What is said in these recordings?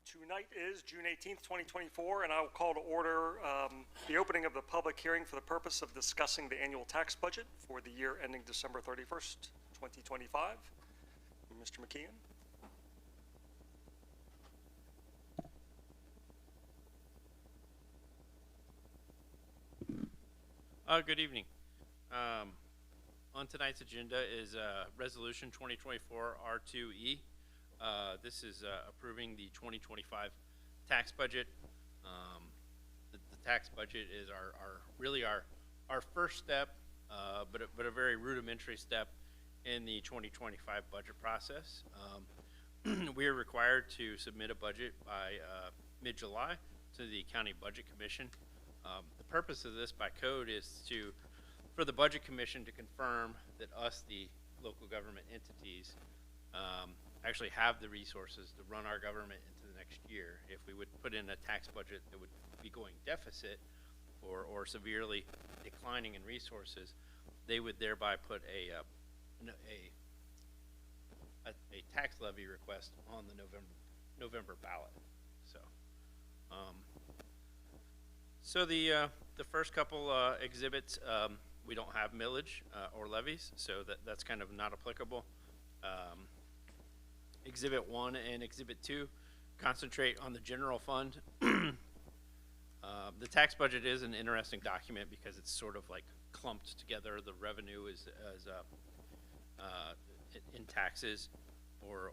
Tonight is June 18th, 2024, and I will call to order the opening of the public hearing for the purpose of discussing the annual tax budget for the year ending December 31st, 2025. Mr. McKeon. Good evening. On tonight's agenda is Resolution 2024 R2E. This is approving the 2025 tax budget. The tax budget is really our first step, but a very rudimentary step in the 2025 budget process. We are required to submit a budget by mid-July to the County Budget Commission. The purpose of this by code is for the Budget Commission to confirm that us, the local government entities, actually have the resources to run our government into the next year. If we would put in a tax budget that would be going deficit or severely declining in resources, they would thereby put a tax levy request on the November ballot. So the first couple exhibits, we don't have millage or levies, so that's kind of not applicable. Exhibit 1 and Exhibit 2 concentrate on the general fund. The tax budget is an interesting document because it's sort of like clumped together. The revenue is in taxes or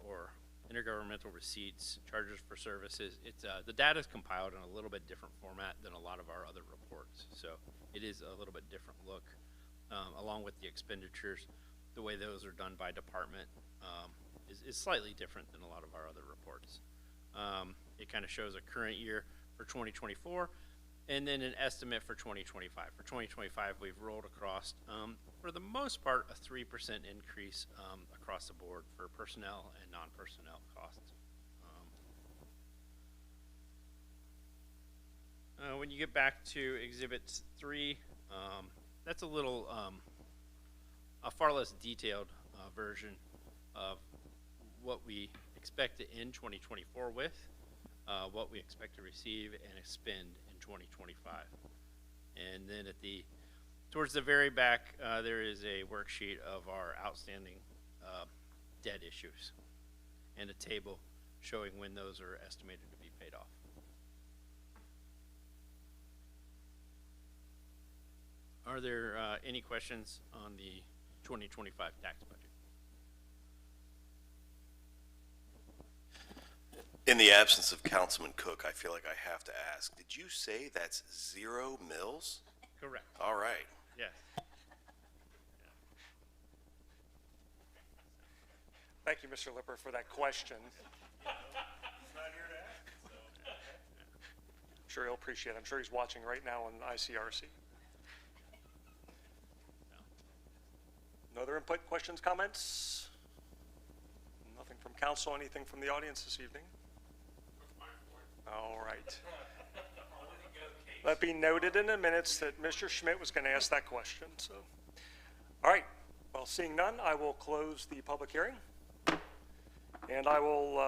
intergovernmental receipts, charges for services. It's the data is compiled in a little bit different format than a lot of our other reports, so it is a little bit different look, along with the expenditures. The way those are done by department is slightly different than a lot of our other reports. It kind of shows a current year for 2024 and then an estimate for 2025. For 2025, we've rolled across, for the most part, a 3% increase across the board for personnel and non-personnel costs. When you get back to Exhibit 3, that's a little, a far less detailed version of what we expect to end 2024 with, what we expect to receive and expend in 2025. And then towards the very back, there is a worksheet of our outstanding debt issues and a table showing when those are estimated to be paid off. Are there any questions on the 2025 tax budget? In the absence of Councilman Cook, I feel like I have to ask, did you say that's 0 mills? Correct. All right. Yes. Thank you, Mr. Lipper, for that question. I'm sure he'll appreciate it. I'm sure he's watching right now on ICRC. No other input, questions, comments? Nothing from council, anything from the audience this evening? All right. Let be noted in the minutes that Mr. Schmidt was going to ask that question. So, all right. Well, seeing none, I will close the public hearing, and I will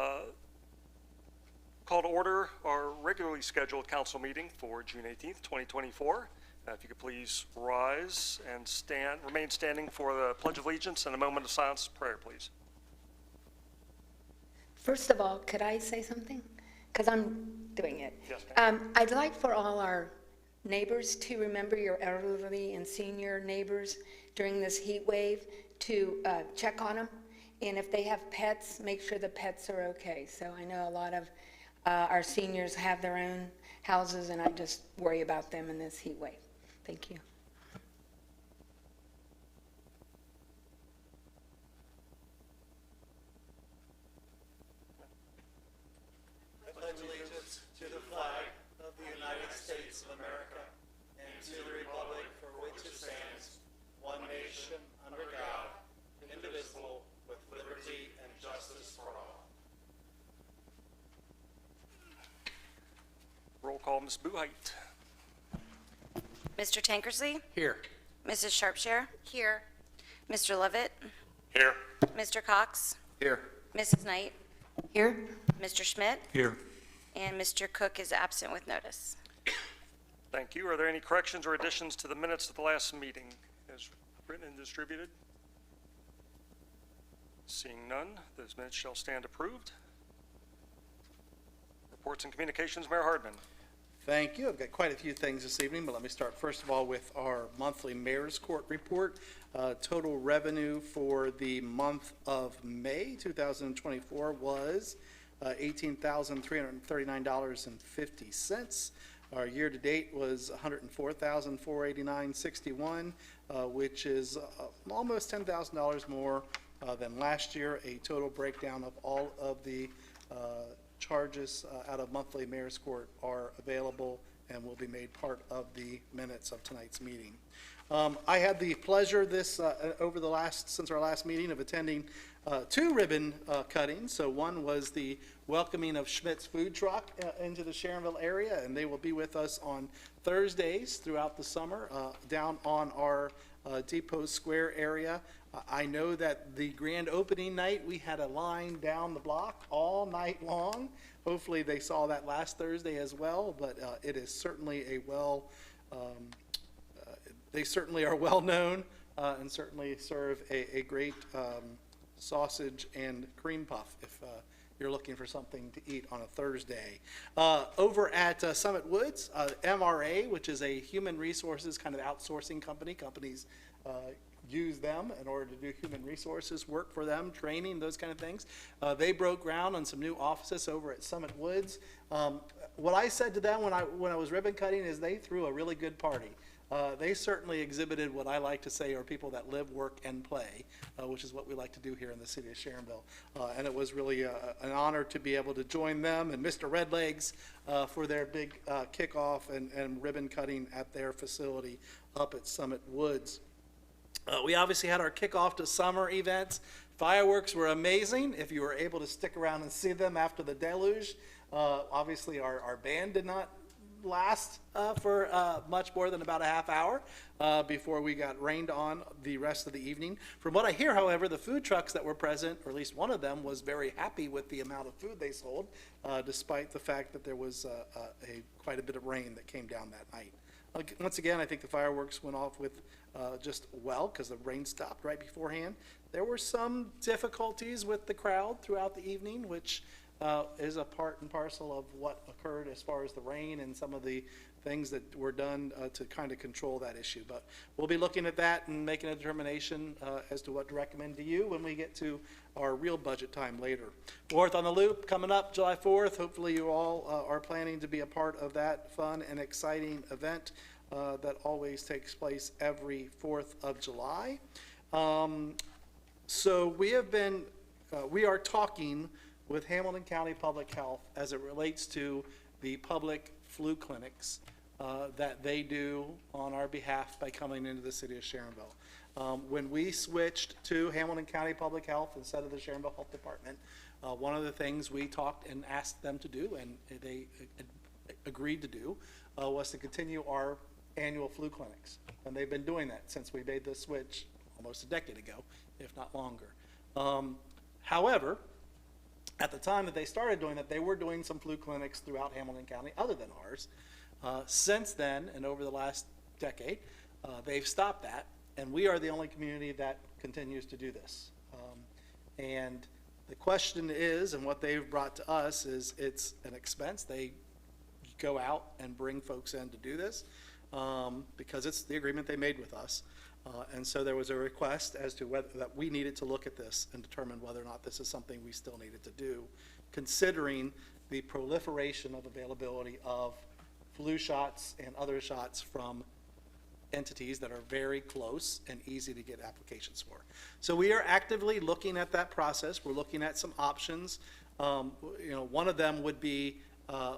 call to order our regularly scheduled council meeting for June 18th, 2024. If you could please rise and remain standing for the Pledge of Allegiance and a moment of silence prayer, please. First of all, could I say something? Because I'm doing it. Yes, ma'am. I'd like for all our neighbors to remember your elderly and senior neighbors during this heat wave to check on them. And if they have pets, make sure the pets are okay. So I know a lot of our seniors have their own houses, and I just worry about them in this heat wave. Thank you. I pledge allegiance to the flag of the United States of America and to the republic for which it stands, one nation, under God, indivisible, with liberty and justice for all. Roll call, Ms. Buhite. Mr. Tankersley? Here. Mrs. Sharpshire? Here. Mr. Levitt? Here. Mr. Cox? Here. Mrs. Knight? Here? Mr. Schmidt? Here. and Mr. Cook is absent with notice. Thank you. Are there any corrections or additions to the minutes of the last meeting as written and distributed? Seeing none, those minutes shall stand approved. Reports and communications, Mayor Hardman. Thank you. I've got quite a few things this evening, but let me start first of all with our monthly Mayor's Court report. Total revenue for the month of May 2024 was $18,339.50. Our year-to-date was $104,489.61, which is almost $10,000 more than last year. A total breakdown of all of the charges out of monthly Mayor's Court are available and will be made part of the minutes of tonight's meeting. I had the pleasure since our last meeting of attending two ribbon cuttings. So one was the welcoming of Schmidt's Food Truck into the Sharonville area, and they will be with us on Thursdays throughout the summer down on our Depot Square area. I know that the grand opening night, we had a line down the block all night long. Hopefully they saw that last Thursday as well, but it is certainly they certainly are well known and certainly serve a great sausage and cream puff if you're looking for something to eat on a Thursday. Over at Summit Woods, MRA, which is a human resources kind of outsourcing company. Companies use them in order to do human resources work for them, training, those kind of things. They broke ground on some new offices over at Summit Woods. What I said to them when I was ribbon cutting is they threw a really good party. They certainly exhibited what I like to say are people that live, work, and play, which is what we like to do here in the city of Sharonville. And it was really an honor to be able to join them and Mr. Redlegs for their big kickoff and ribbon cutting at their facility up at Summit Woods. We obviously had our kickoff to summer events. Fireworks were amazing. If you were able to stick around and see them after the deluge, obviously our band did not last for much more than about a half hour before we got rained on the rest of the evening. From what I hear, however, the food trucks that were present, or at least one of them, was very happy with the amount of food they sold, despite the fact that there was quite a bit of rain that came down that night. Once again, I think the fireworks went off with just well because the rain stopped right beforehand. There were some difficulties with the crowd throughout the evening, which is a part and parcel of what occurred as far as the rain and some of the things that were done to kind of control that issue. But we'll be looking at that and making a determination as to what to recommend to you when we get to our real budget time later. 4th on the Loop coming up July 4th. Hopefully you all are planning to be a part of that fun and exciting event that always takes place every 4th of July. So we are talking with Hamilton County Public Health as it relates to the public flu clinics that they do on our behalf by coming into the city of Sharonville. When we switched to Hamilton County Public Health instead of the Sharonville Health Department, one of the things we talked and asked them to do, and they agreed to do, was to continue our annual flu clinics. And they've been doing that since we made the switch almost a decade ago, if not longer. However, at the time that they started doing that, they were doing some flu clinics throughout Hamilton County other than ours. Since then, and over the last decade, they've stopped that, and we are the only community that continues to do this. And the question is, and what they've brought to us is, it's an expense. They go out and bring folks in to do this because it's the agreement they made with us. And so there was a request as to whether that we needed to look at this and determine whether or not this is something we still needed to do, considering the proliferation of availability of flu shots and other shots from entities that are very close and easy to get applications for. So we are actively looking at that process. We're looking at some options. One of them would be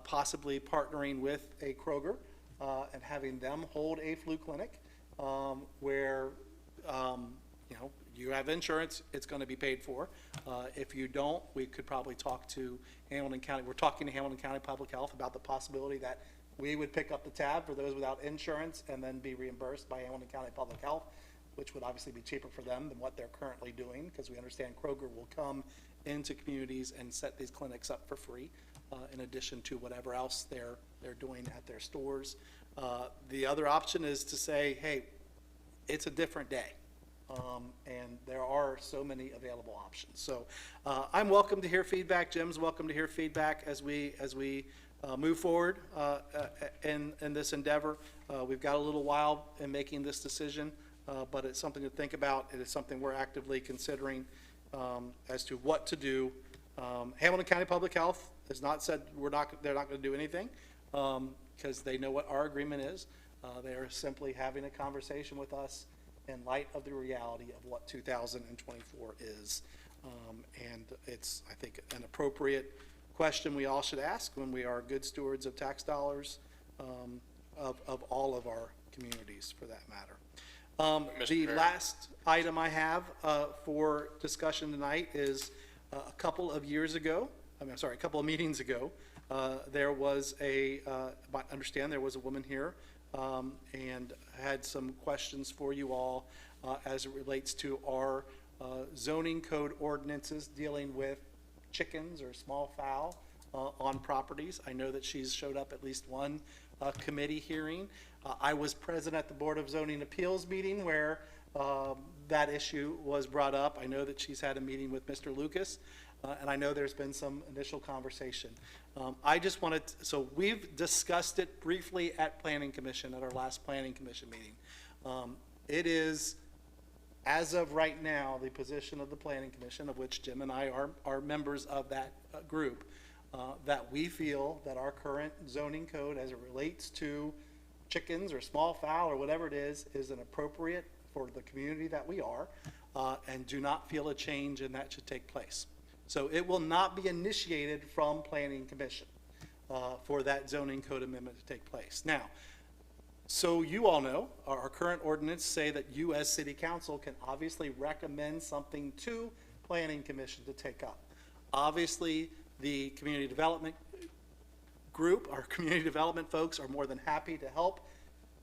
possibly partnering with a Kroger and having them hold a flu clinic. Where you have insurance, it's going to be paid for. If you don't, we could probably talk to Hamilton County. We're talking to Hamilton County Public Health about the possibility that we would pick up the tab for those without insurance and then be reimbursed by Hamilton County Public Health, which would obviously be cheaper for them than what they're currently doing, because we understand Kroger will come into communities and set these clinics up for free. in addition to whatever else they're doing at their stores. The other option is to say, hey, it's a different day. And there are so many available options. So I'm welcome to hear feedback. Jim's welcome to hear feedback as we move forward in this endeavor. We've got a little while in making this decision, but it's something to think about. It is something we're actively considering as to what to do. Hamilton County Public Health has not said they're not going to do anything because they know what our agreement is. They are simply having a conversation with us in light of the reality of what 2024 is. And it's, I think, an appropriate question we all should ask when we are good stewards of tax dollars of all of our communities, for that matter. The last item I have for discussion tonight is a couple of meetings ago, there was I understand there was a woman here and had some questions for you all as it relates to our zoning code ordinances dealing with chickens or small fowl on properties. I know that she's showed up at least one committee hearing. I was present at the Board of Zoning Appeals meeting where that issue was brought up. I know that she's had a meeting with Mr. Lucas, and I know there's been some initial conversation. I just wanted so we've discussed it briefly at Planning Commission, at our last Planning Commission meeting. It is, as of right now, the position of the Planning Commission, of which Jim and I are members of that group, that we feel that our current zoning code as it relates to chickens or small fowl or whatever it is an appropriate for the community that we are, and do not feel a change in that should take place. So it will not be initiated from Planning Commission for that zoning code amendment to take place. Now, so you all know, our current ordinance say that you as City Council can obviously recommend something to Planning Commission to take up. Obviously, the community development group, our community development folks are more than happy to help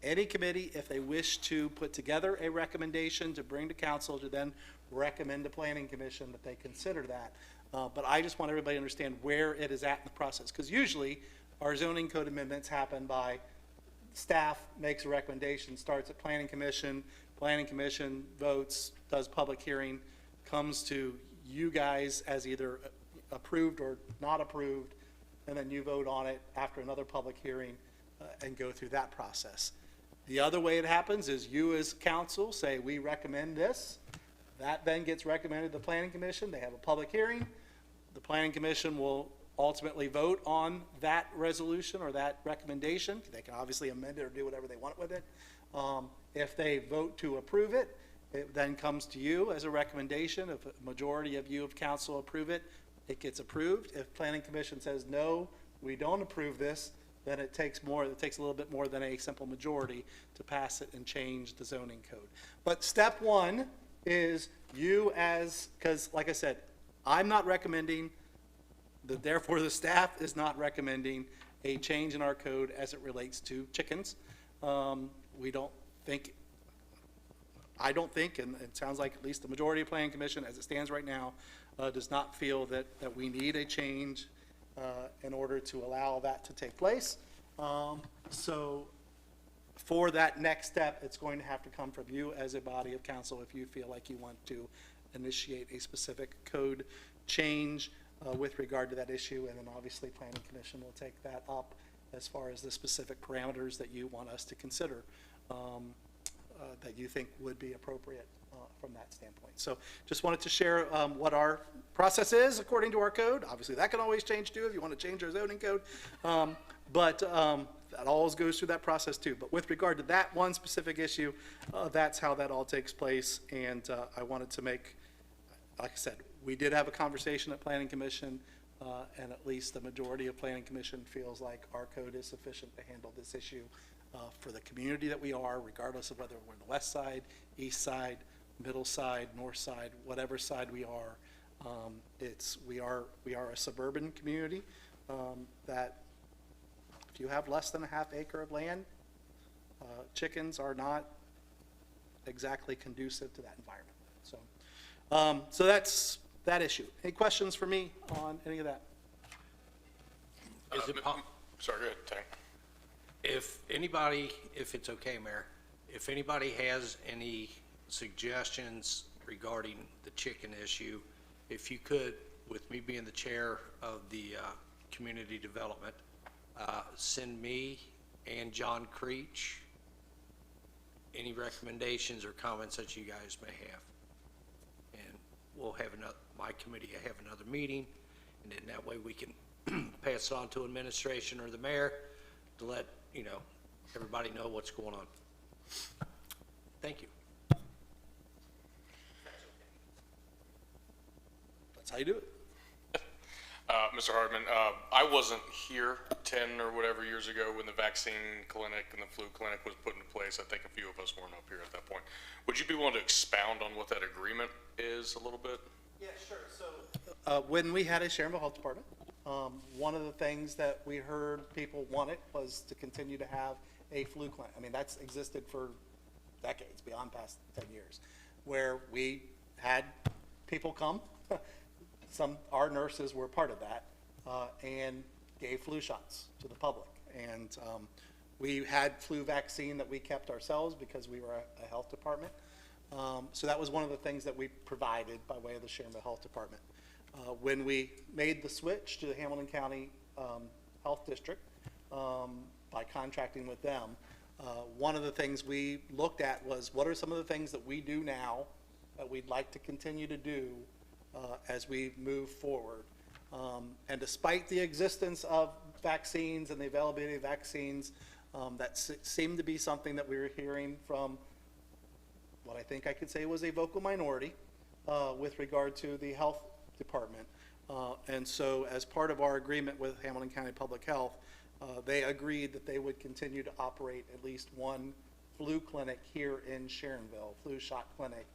any committee if they wish to put together a recommendation to bring to council to then recommend to Planning Commission that they consider that. But I just want everybody to understand where it is at in the process, because usually our zoning code amendments happen by staff makes a recommendation, starts at Planning Commission votes, does public hearing, comes to you guys as either approved or not approved, and then you vote on it after another public hearing and go through that process. The other way it happens is you as council say, we recommend this. That then gets recommended to the Planning Commission. They have a public hearing. The Planning Commission will ultimately vote on that resolution or that recommendation. They can obviously amend it or do whatever they want with it. If they vote to approve it, it then comes to you as a recommendation. If a majority of you of council approve it, it gets approved. If Planning Commission says, no, we don't approve this, then it takes a little bit more than a simple majority to pass it and change the zoning code. But step one is you because like I said, I'm not recommending, therefore the staff is not recommending a change in our code as it relates to chickens. I don't think, and it sounds like at least the majority of Planning Commission as it stands right now, does not feel that we need a change in order to allow that to take place. So for that next step, it's going to have to come from you as a body of council if you feel like you want to initiate a specific code change with regard to that issue. And then obviously Planning Commission will take that up as far as the specific parameters that you want us to consider that you think would be appropriate from that standpoint. So just wanted to share what our process is according to our code. Obviously that can always change too if you want to change our zoning code. But that always goes through that process too. But with regard to that one specific issue, that's how that all takes place. And I wanted to make, like I said, we did have a conversation at Planning Commission, and at least the majority of Planning Commission feels like our code is sufficient to handle this issue for the community that we are, regardless of whether we're on the west side, east side, middle side, north side, whatever side we are. We are a suburban community that if you have less than a half acre of land, chickens are not exactly conducive to that environment. So, so that's that issue. Any questions for me on any of that? Is it Sorry, go ahead, Tank. if it's okay, Mayor, if anybody has any suggestions regarding the chicken issue, if you could, with me being the chair of the community development, send me and John Creech any recommendations or comments that you guys may have. And we'll have my committee have another meeting, and then that way we can pass it on to administration or the mayor to let, everybody know what's going on. Thank you. That's how you do it. Mr. Hardman, I wasn't here 10 or whatever years ago when the vaccine clinic and the flu clinic was put into place. I think a few of us weren't up here at that point. Would you be willing to expound on what that agreement is a little bit? Yeah, sure. So when we had a Sharonville Health Department, one of the things that we heard people wanted was to continue to have a flu clinic. I mean, that's existed for decades, beyond past 10 years, where we had people come. Our nurses were part of that, and gave flu shots to the public. And we had flu vaccine that we kept ourselves because we were a health department. So that was one of the things that we provided by way of the Sharonville Health Department. When we made the switch to the Hamilton County Health District, by contracting with them, one of the things we looked at was what are some of the things that we do now that we'd like to continue to do as we move forward. And despite the existence of vaccines and the availability of vaccines, that seemed to be something that we were hearing from what I think I could say was a vocal minority with regard to the health department. And so as part of our agreement with Hamilton County Public Health, they agreed that they would continue to operate at least one flu clinic here in Sharonville, flu shot clinic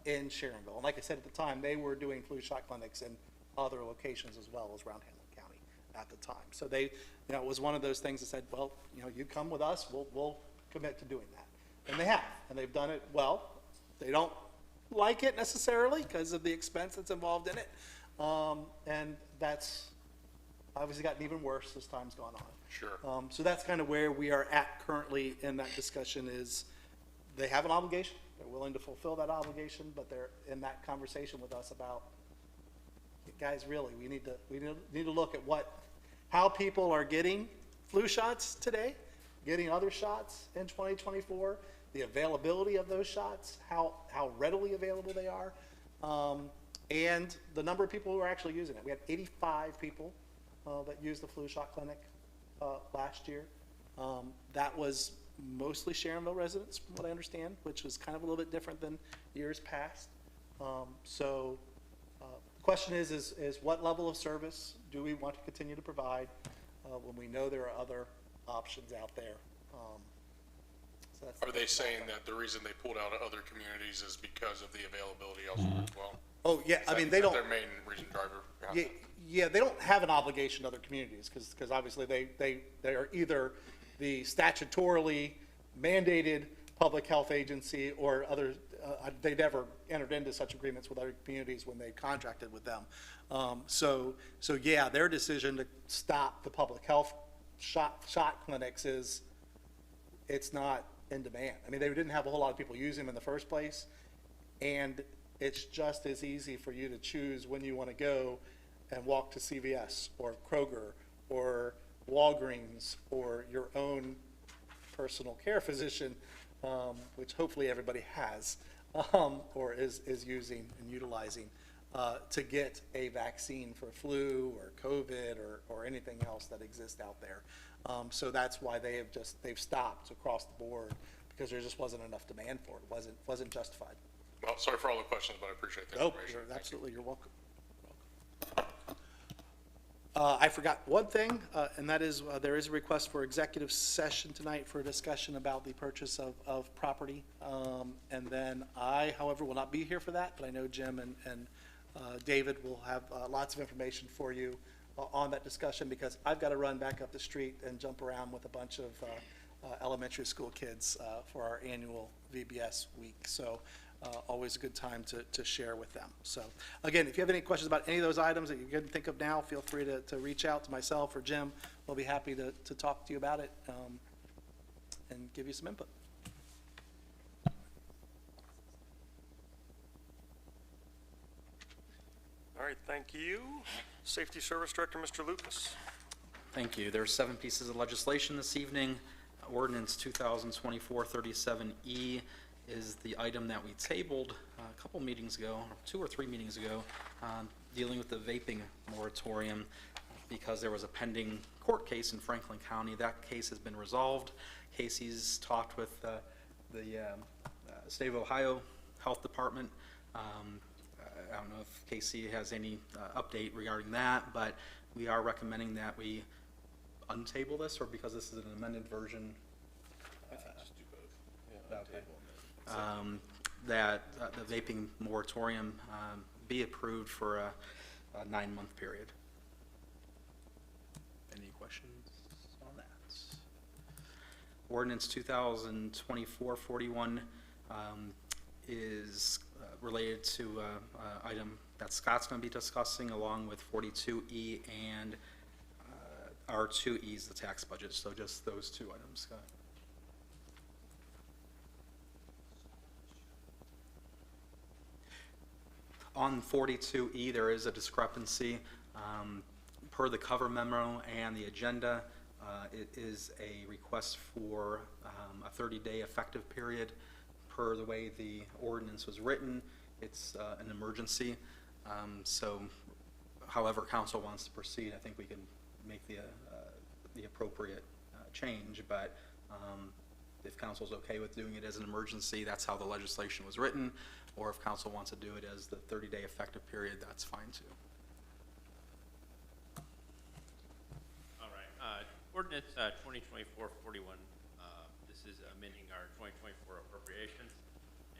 in Sharonville. And like I said at the time, they were doing flu shot clinics in other locations as well as around Hamilton County at the time. So they, it was one of those things that said, well, you come with us, we'll commit to doing that. And they have, and they've done it well. They don't like it necessarily because of the expense that's involved in it. And that's obviously gotten even worse as time's gone on. Sure. So that's kind of where we are at currently in that discussion is they have an obligation. They're willing to fulfill that obligation, but they're in that conversation with us about, guys, really, we need to look at how people are getting flu shots today, getting other shots in 2024, the availability of those shots, how readily available they are, and the number of people who are actually using it. We had 85 people that used the flu shot clinic last year. That was mostly Sharonville residents, from what I understand, which was kind of a little bit different than years past. So the question is what level of service do we want to continue to provide when we know there are other options out there? So Are they saying that the reason they pulled out of other communities is because of the availability elsewhere as well? Oh, yeah, I mean, they don't. Their main reason driver? Yeah, they don't have an obligation to other communities because obviously they are either the statutorily mandated public health agency or other, they never entered into such agreements with other communities when they contracted with them. So yeah, their decision to stop the public health shot clinics it's not in demand. I mean, they didn't have a whole lot of people using them in the first place, and it's just as easy for you to choose when you want to go and walk to CVS or Kroger or Walgreens or your own personal care physician, which hopefully everybody has or is using and utilizing to get a vaccine for flu or COVID or anything else that exists out there. So that's why they've stopped across the board because there just wasn't enough demand for it. It wasn't justified. Well, sorry for all the questions, but I appreciate the Oh, information. you're welcome. I forgot one thing, and that is there is a request for executive session tonight for a discussion about the purchase of property. And then I, however, will not be here for that, but I know Jim and David will have lots of information for you on that discussion because I've got to run back up the street and jump around with a bunch of elementary school kids for our annual VBS week. So always a good time to share with them. So again, if you have any questions about any of those items that you couldn't think of now, feel free to reach out to myself or Jim. We'll be happy to talk to you about it and give you some input. All right, thank you. Safety Service Director, Mr. Lucas. Thank you. There are 7 pieces of legislation this evening. Ordinance 2024-37E is the item that we tabled a couple meetings ago, 2 or 3 meetings ago, dealing with the vaping moratorium because there was a pending court case in Franklin County. That case has been resolved. Casey's talked with the State of Ohio Health Department. I don't know if Casey has any update regarding that, but we are recommending that we untable this, or because this is an amended version. Just do both. Okay. That the vaping moratorium be approved for a 9-month period. Any questions on that? Ordinance 2024-41 is related to item that Scott's going to be discussing, along with 42E and R2E is the tax budget. So just those 2 items, Scott. On 42E, there is a discrepancy. Per the cover memo and the agenda, it is a request for a 30-day effective period. Per the way the ordinance was written, it's an emergency. So however council wants to proceed, I think we can make the appropriate change. But if council's okay with doing it as an emergency, that's how the legislation was written. Or if council wants to do it as the 30-day effective period, that's fine too. All right, ordinance 2024-41, this is amending our 2024 appropriations.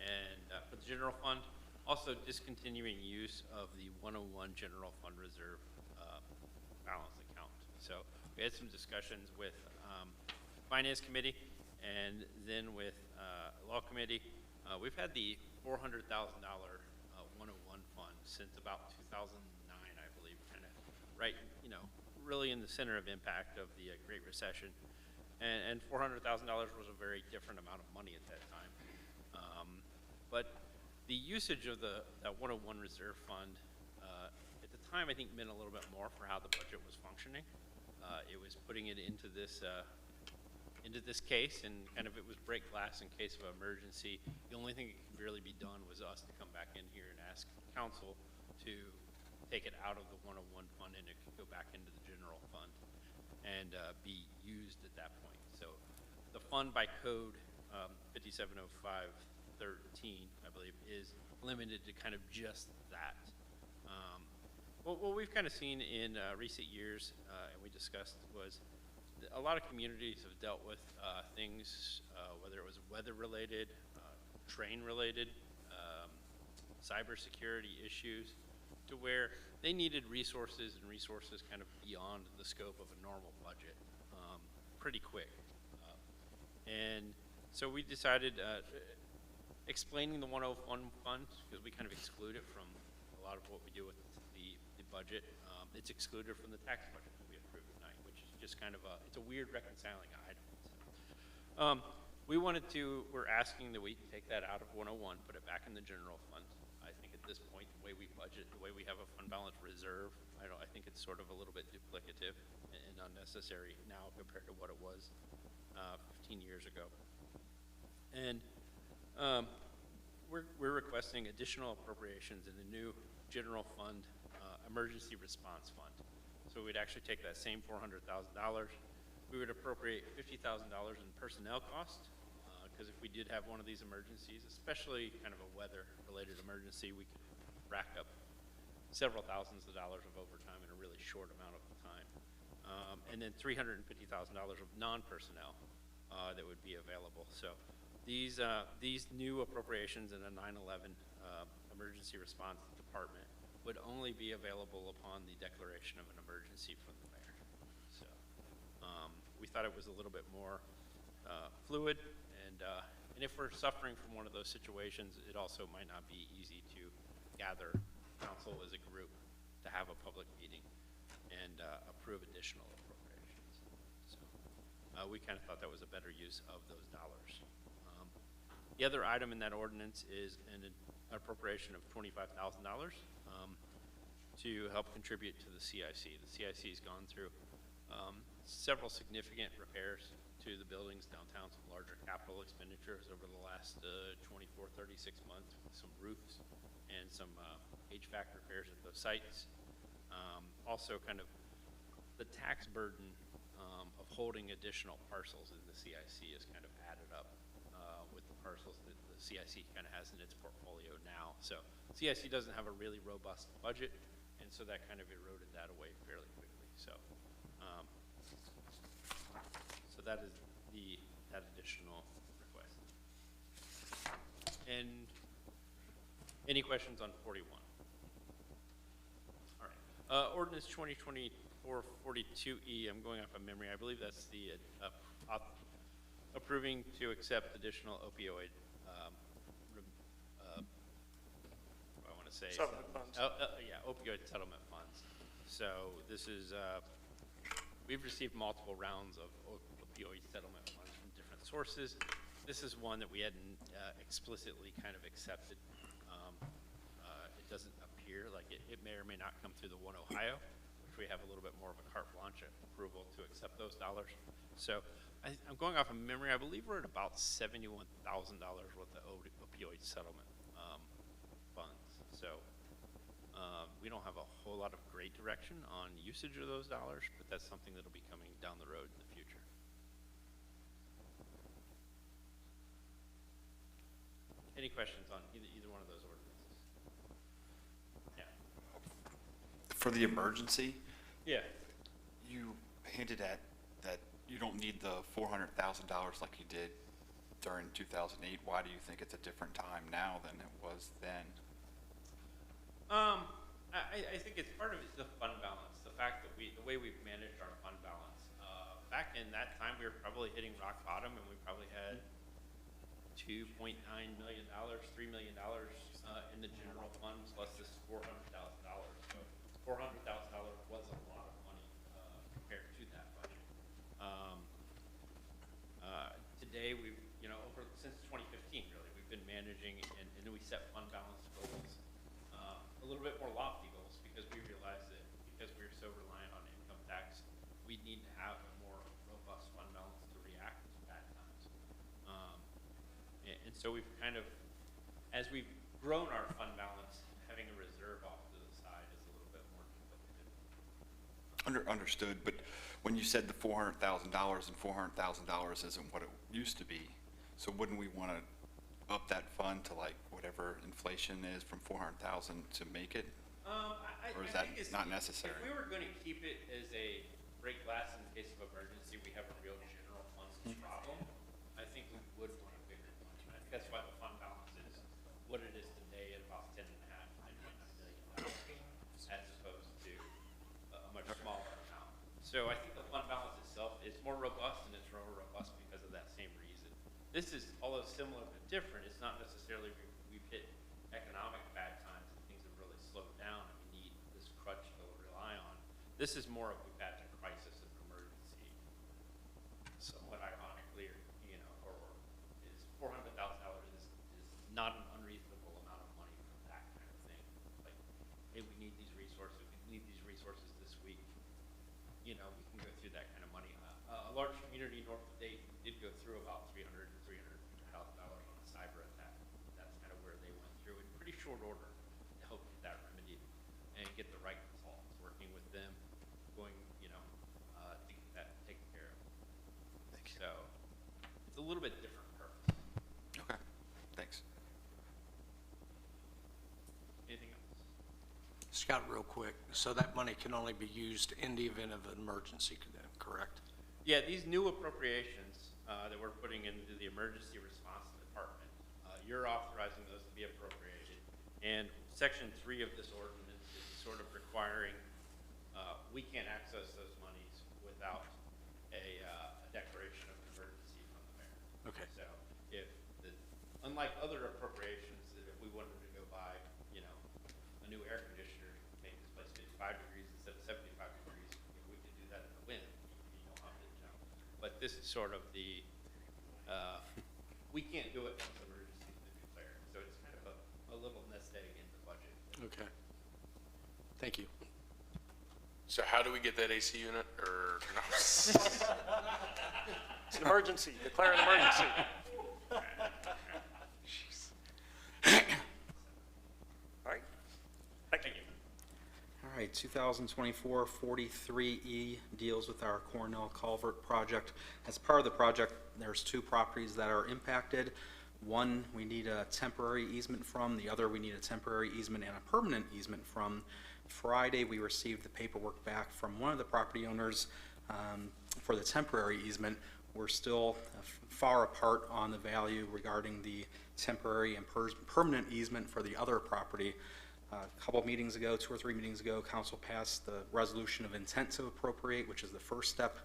And for the general fund, also discontinuing use of the 101 general fund reserve balance account. So we had some discussions with Finance Committee and then with Law Committee. We've had the $400,000 101 fund since about 2009, I believe, kind of right, really in the center of impact of the Great Recession. And $400,000 was a very different amount of money at that time. But the usage of that 101 reserve fund at the time, I think, meant a little bit more for how the budget was functioning. It was putting it into this case, and kind of it was break glass in case of emergency. The only thing that could really be done was us to come back in here and ask council to take it out of the 101 fund, and it could go back into the general fund and be used at that point. So the fund by code 570513, I believe, is limited to kind of just that. What we've kind of seen in recent years, and we discussed, was a lot of communities have dealt with things, whether it was weather-related, train-related, cybersecurity issues, to where they needed resources kind of beyond the scope of a normal budget pretty quick. And so we decided, explaining the 101 fund, because we kind of exclude it from a lot of what we do with the budget, it's excluded from the tax budget that we approved tonight, which is just kind of it's a weird reconciling item. We're asking that we take that out of 101, put it back in the general fund. I think at this point, the way we budget, the way we have a fund balance reserve, I think it's sort of a little bit duplicative and unnecessary now compared to what it was 15 years ago. And we're requesting additional appropriations in the new general fund emergency response fund. So we'd actually take that same $400,000. We would appropriate $50,000 in personnel cost, because if we did have one of these emergencies, especially kind of a weather-related emergency, we could rack up several thousands of dollars of overtime in a really short amount of time. And then $350,000 of non-personnel that would be available. So these new appropriations in a 9/11 emergency response department would only be available upon the declaration of an emergency from the mayor. So we thought it was a little bit more fluid And if we're suffering from one of those situations, it also might not be easy to gather council as a group to have a public meeting and approve additional appropriations. So we kind of thought that was a better use of those dollars. The other item in that ordinance is an appropriation of $25,000 to help contribute to the CIC. The CIC has gone through several significant repairs to the buildings downtown, some larger capital expenditures over the last 24, 36 months, with some roofs and some HVAC repairs at those sites. Also kind of the tax burden of holding additional parcels in the CIC is kind of added up with the parcels that the CIC kind of has in its portfolio now. So CIC doesn't have a really robust budget, and so that kind of eroded that away fairly quickly. So, so that is that additional request. And any questions on 41? All right. Ordinance 2024-42E, I'm going off of memory. I believe that's the approving to accept additional opioid, I want to say. Settlement funds. Yeah, opioid settlement funds. So this is, we've received multiple rounds of opioid settlement funds from different sources. This is one that we hadn't explicitly kind of accepted. It doesn't appear like it may or may not come through the One Ohio, which we have a little bit more of a carte blanche approval to accept those dollars. So I'm going off of memory. I believe we're at about $71,000 worth of opioid settlement funds. So we don't have a whole lot of great direction on usage of those dollars, but that's something that'll be coming down the road in the future. Any questions on either one of those ordinances? Yeah. For the emergency, Yeah. you hinted at that you don't need the $400,000 like you did during 2008. Why do you think it's a different time now than it was then? I think it's part of it's the fund balance. The fact that the way we've managed our fund balance. Back in that time, we were probably hitting rock bottom, and we probably had $2.9 million, $3 million in the general fund, plus this $400,000. So $400,000 was a lot of money compared to that budget. Today, we've, since 2015, really, we've been managing, and then we set fund balance goals, a little bit more lofty goals, because we realized that because we're so reliant on income tax, we need to have a more robust fund balance to react to bad times. And so we've kind of, as we've grown our fund balance, having a reserve off to the side is a little bit more difficult to do. Understood, but when you said the $400,000 and $400,000 isn't what it used to be, so wouldn't we want to up that fund to like whatever inflation is from 400,000 to make it? Or is that not necessary? If we were going to keep it as a break glass in case of emergency, we have a real general funds problem, I think we would want a bigger fund. I think that's why the fund balance is what it is today at about $10.5 million, as opposed to a much smaller amount. So I think the fund balance itself is more robust, and it's more robust because of that same reason. This is, although similar but different, it's not necessarily we've hit economic bad times and things have really slowed down and we need this crutch to rely on. This is more of we've had a crisis and emergency. Somewhat ironically, or is $400,000 is not an unreasonable amount of money for that kind of thing. Like, hey, we need these resources. We need these resources this week. We can go through that kind of money. A large community north of Dayton did go through about $300,000 on a cyber attack. That's kind of where they went through in pretty short order to help get that remedied and get the right consultants working with them, going, to get that taken care of. Thank you. So it's a little bit different purpose. Okay, thanks. Anything else? Scott, real quick, so that money can only be used in the event of an emergency, correct? Yeah, these new appropriations that we're putting into the emergency response department, you're authorizing those to be appropriated. And Section 3 of this ordinance is sort of requiring, we can't access those monies without a declaration of emergency from the mayor. Okay. So if the unlike other appropriations, that if we wanted to go buy, you know, a new air conditioner, make this place 55 degrees instead of 75 degrees, you know, we could do that in the wind. You don't have to, you know. But this is sort of the, we can't do it until emergency is declared. So it's kind of a little nest egg in the budget. Okay. Thank you. So how do we get that AC unit, or, no? It's an emergency, declare an emergency. All right, thank you. All right, 2024-43E deals with our Cornell Culvert project. As part of the project, there's two properties that are impacted. One, we need a temporary easement from. The other, we need a temporary easement and a permanent easement from. Friday, we received the paperwork back from one of the property owners for the temporary easement. We're still far apart on the value regarding the temporary and permanent easement for the other property. A couple meetings ago, 2 or 3 meetings ago, council passed the resolution of intent to appropriate, which is the first step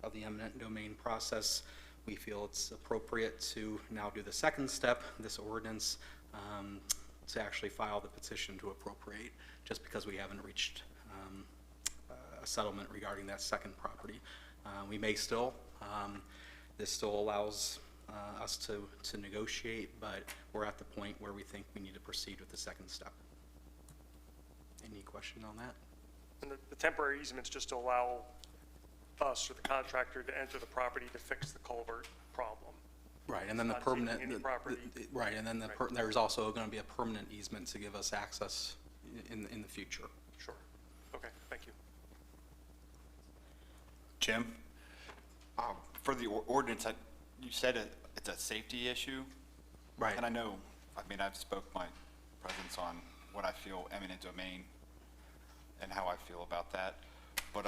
of the eminent domain process. We feel it's appropriate to now do the second step, this ordinance, to actually file the petition to appropriate, just because we haven't reached a settlement regarding that second property. We may still, this still allows us to negotiate, but we're at the point where we think we need to proceed with the second step. Any question on that? And the temporary easement's just to allow us or the contractor to enter the property to fix the culvert problem. Right, and then the Not taking permanent, any property. right, and then there's also going to be a permanent easement to give us access in the future. Sure. Okay, thank you. Jim, for the ordinance, you said it's a safety issue? Right. And I know, I mean, I've spoke my presence on what I feel eminent domain and how I feel about that. But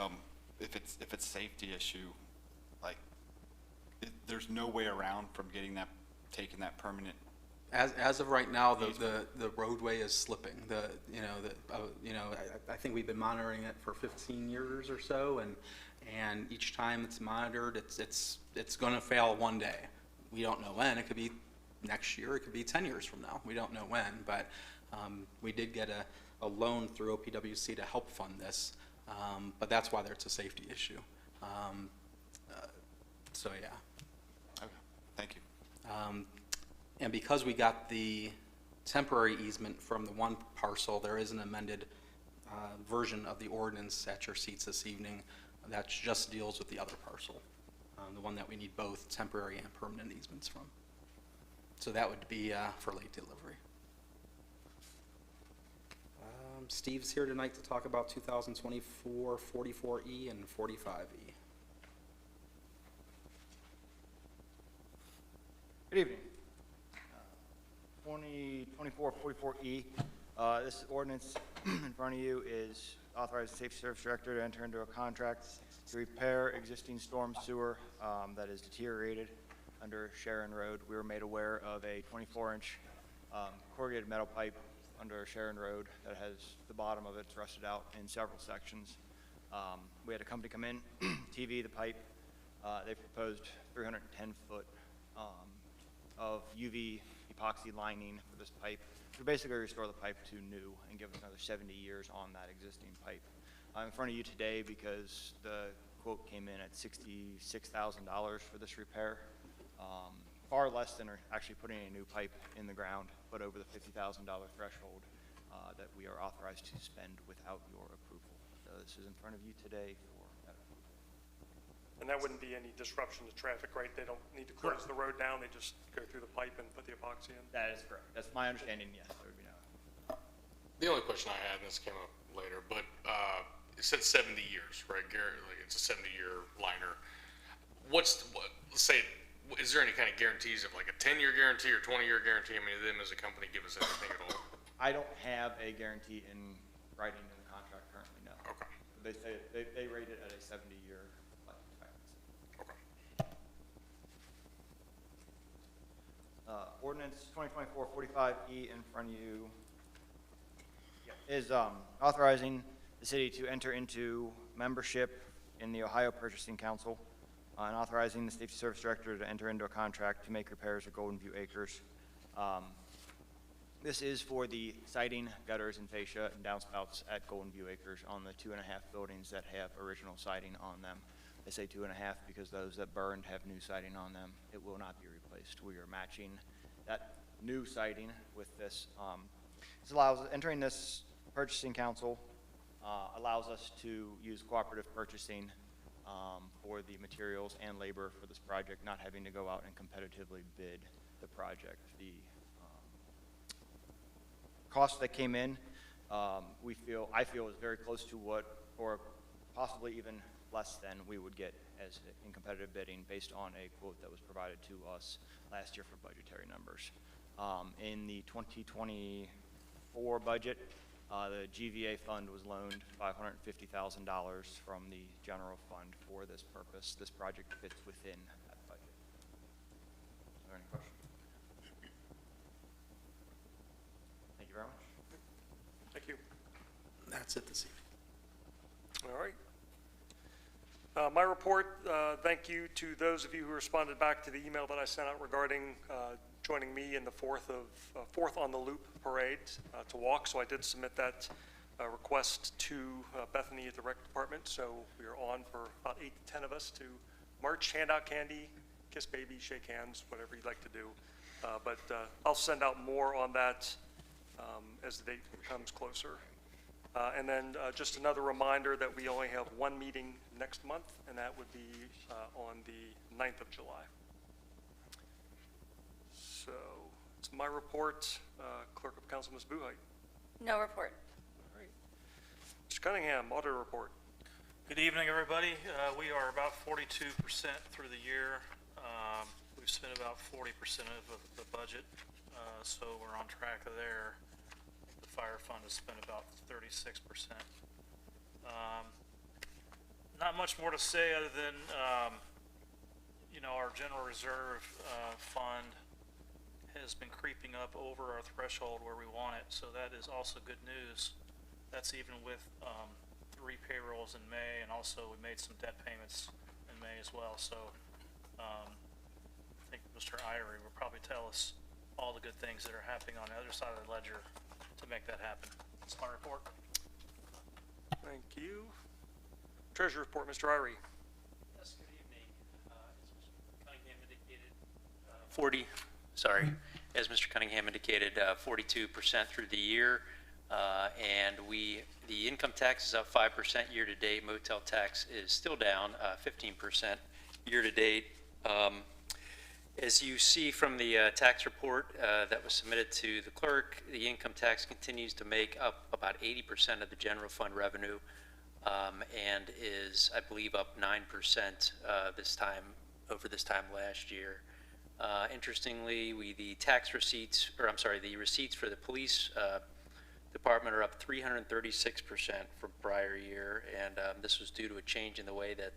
if it's a safety issue, like, there's no way around from taking that permanent. As of right now, the roadway is slipping. I think we've been monitoring it for 15 years or so, and each time it's monitored, it's going to fail one day. We don't know when. It could be next year. It could be 10 years from now. We don't know when, but we did get a loan through OPWC to help fund this, but that's why it's a safety issue. So yeah. Okay, thank you. And because we got the temporary easement from the one parcel, there is an amended version of the ordinance at your seats this evening that just deals with the other parcel, the one that we need both temporary and permanent easements from. So that would be for late delivery. Steve's here tonight to talk about 2024 44E and 45E. Good evening. 2024-44E. This ordinance in front of you is authorize the Safety Service Director to enter into a contract to repair existing storm sewer that is deteriorated under Sharon Road. We were made aware of a 24-inch corrugated metal pipe under Sharon Road that has the bottom of it's rusted out in several sections. We had a company come in, TV the pipe. They proposed 310-foot of UV epoxy lining for this pipe to basically restore the pipe to new and give us another 70 years on that existing pipe. I'm in front of you today because the quote came in at $66,000 for this repair. Far less than actually putting a new pipe in the ground, but over the $50,000 threshold that we are authorized to spend without your approval. So this is in front of you today for that approval. And that wouldn't be any disruption to traffic, right? They don't need to close the road down, they just go through the pipe and put the epoxy in? That is correct. That's my understanding, yes. There would be no. The only question I had, and this came up later, but it said 70 years, right, Gary? Like, it's a 70-year liner. Let's say, is there any kind of guarantees of like a 10-year guarantee or 20-year guarantee? I mean, them as a company give us anything at all? I don't have a guarantee in writing in the contract currently, no. Okay. They say they rate it at a 70-year life expectancy. Okay. Ordinance 2024-45E in front of you is authorizing the city to enter into membership in the Ohio Purchasing Council and authorizing the Safety Service Director to enter into a contract to make repairs at Golden View Acres. This is for the siding, gutters, and fascia and downspouts at Golden View Acres on the 2.5 buildings that have original siding on them. I say 2.5 because those that burned have new siding on them. It will not be replaced. We are matching that new siding with this. This allows, entering this purchasing council allows us to use cooperative purchasing for the materials and labor for this project, not having to go out and competitively bid the project. The cost that came in, I feel is very close to what, or possibly even less than we would get as in competitive bidding based on a quote that was provided to us last year for budgetary numbers. In the 2024 budget, the GVA fund was loaned $550,000 from the general fund for this purpose. This project fits within that budget. Are there any questions? Thank you very much. Thank you. That's it this evening. All right. My report, thank you to those of you who responded back to the email that I sent out regarding joining me in the fourth on the Loop parade to walk. So I did submit that request to Bethany at the rec department. So we are on for about 8 to 10 of us to march, hand out candy, kiss babies, shake hands, whatever you'd like to do. But I'll send out more on that as the date comes closer. And then just another reminder that we only have one meeting next month, and that would be on the 9th of July. So it's my report. Clerk of Council, Ms. Buhite. No report. All right. Mr. Cunningham, auditor report. Good evening, everybody. We are about 42% through the year. We've spent about 40% of the budget, so we're on track there. The fire fund has spent about 36%. Not much more to say other than, our general reserve fund has been creeping up over our threshold where we want it, so that is also good news. That's even with 3 payrolls in May, and also we made some debt payments in May as well. So I think Mr. Irie will probably tell us all the good things that are happening on the other side of the ledger to make that happen. That's my report. Thank you. Treasury report, Mr. Irie. Yes, good evening. As Mr. Cunningham indicated, 42% through the year, and the income tax is up 5% year to date. Motel tax is still down 15% year to date. As you see from the tax report that was submitted to the clerk, the income tax continues to make up about 80% of the general fund revenue, and is, I believe, up 9% over this time last year. Interestingly, the receipts for the police department are up 336% from prior year, and this was due to a change in the way that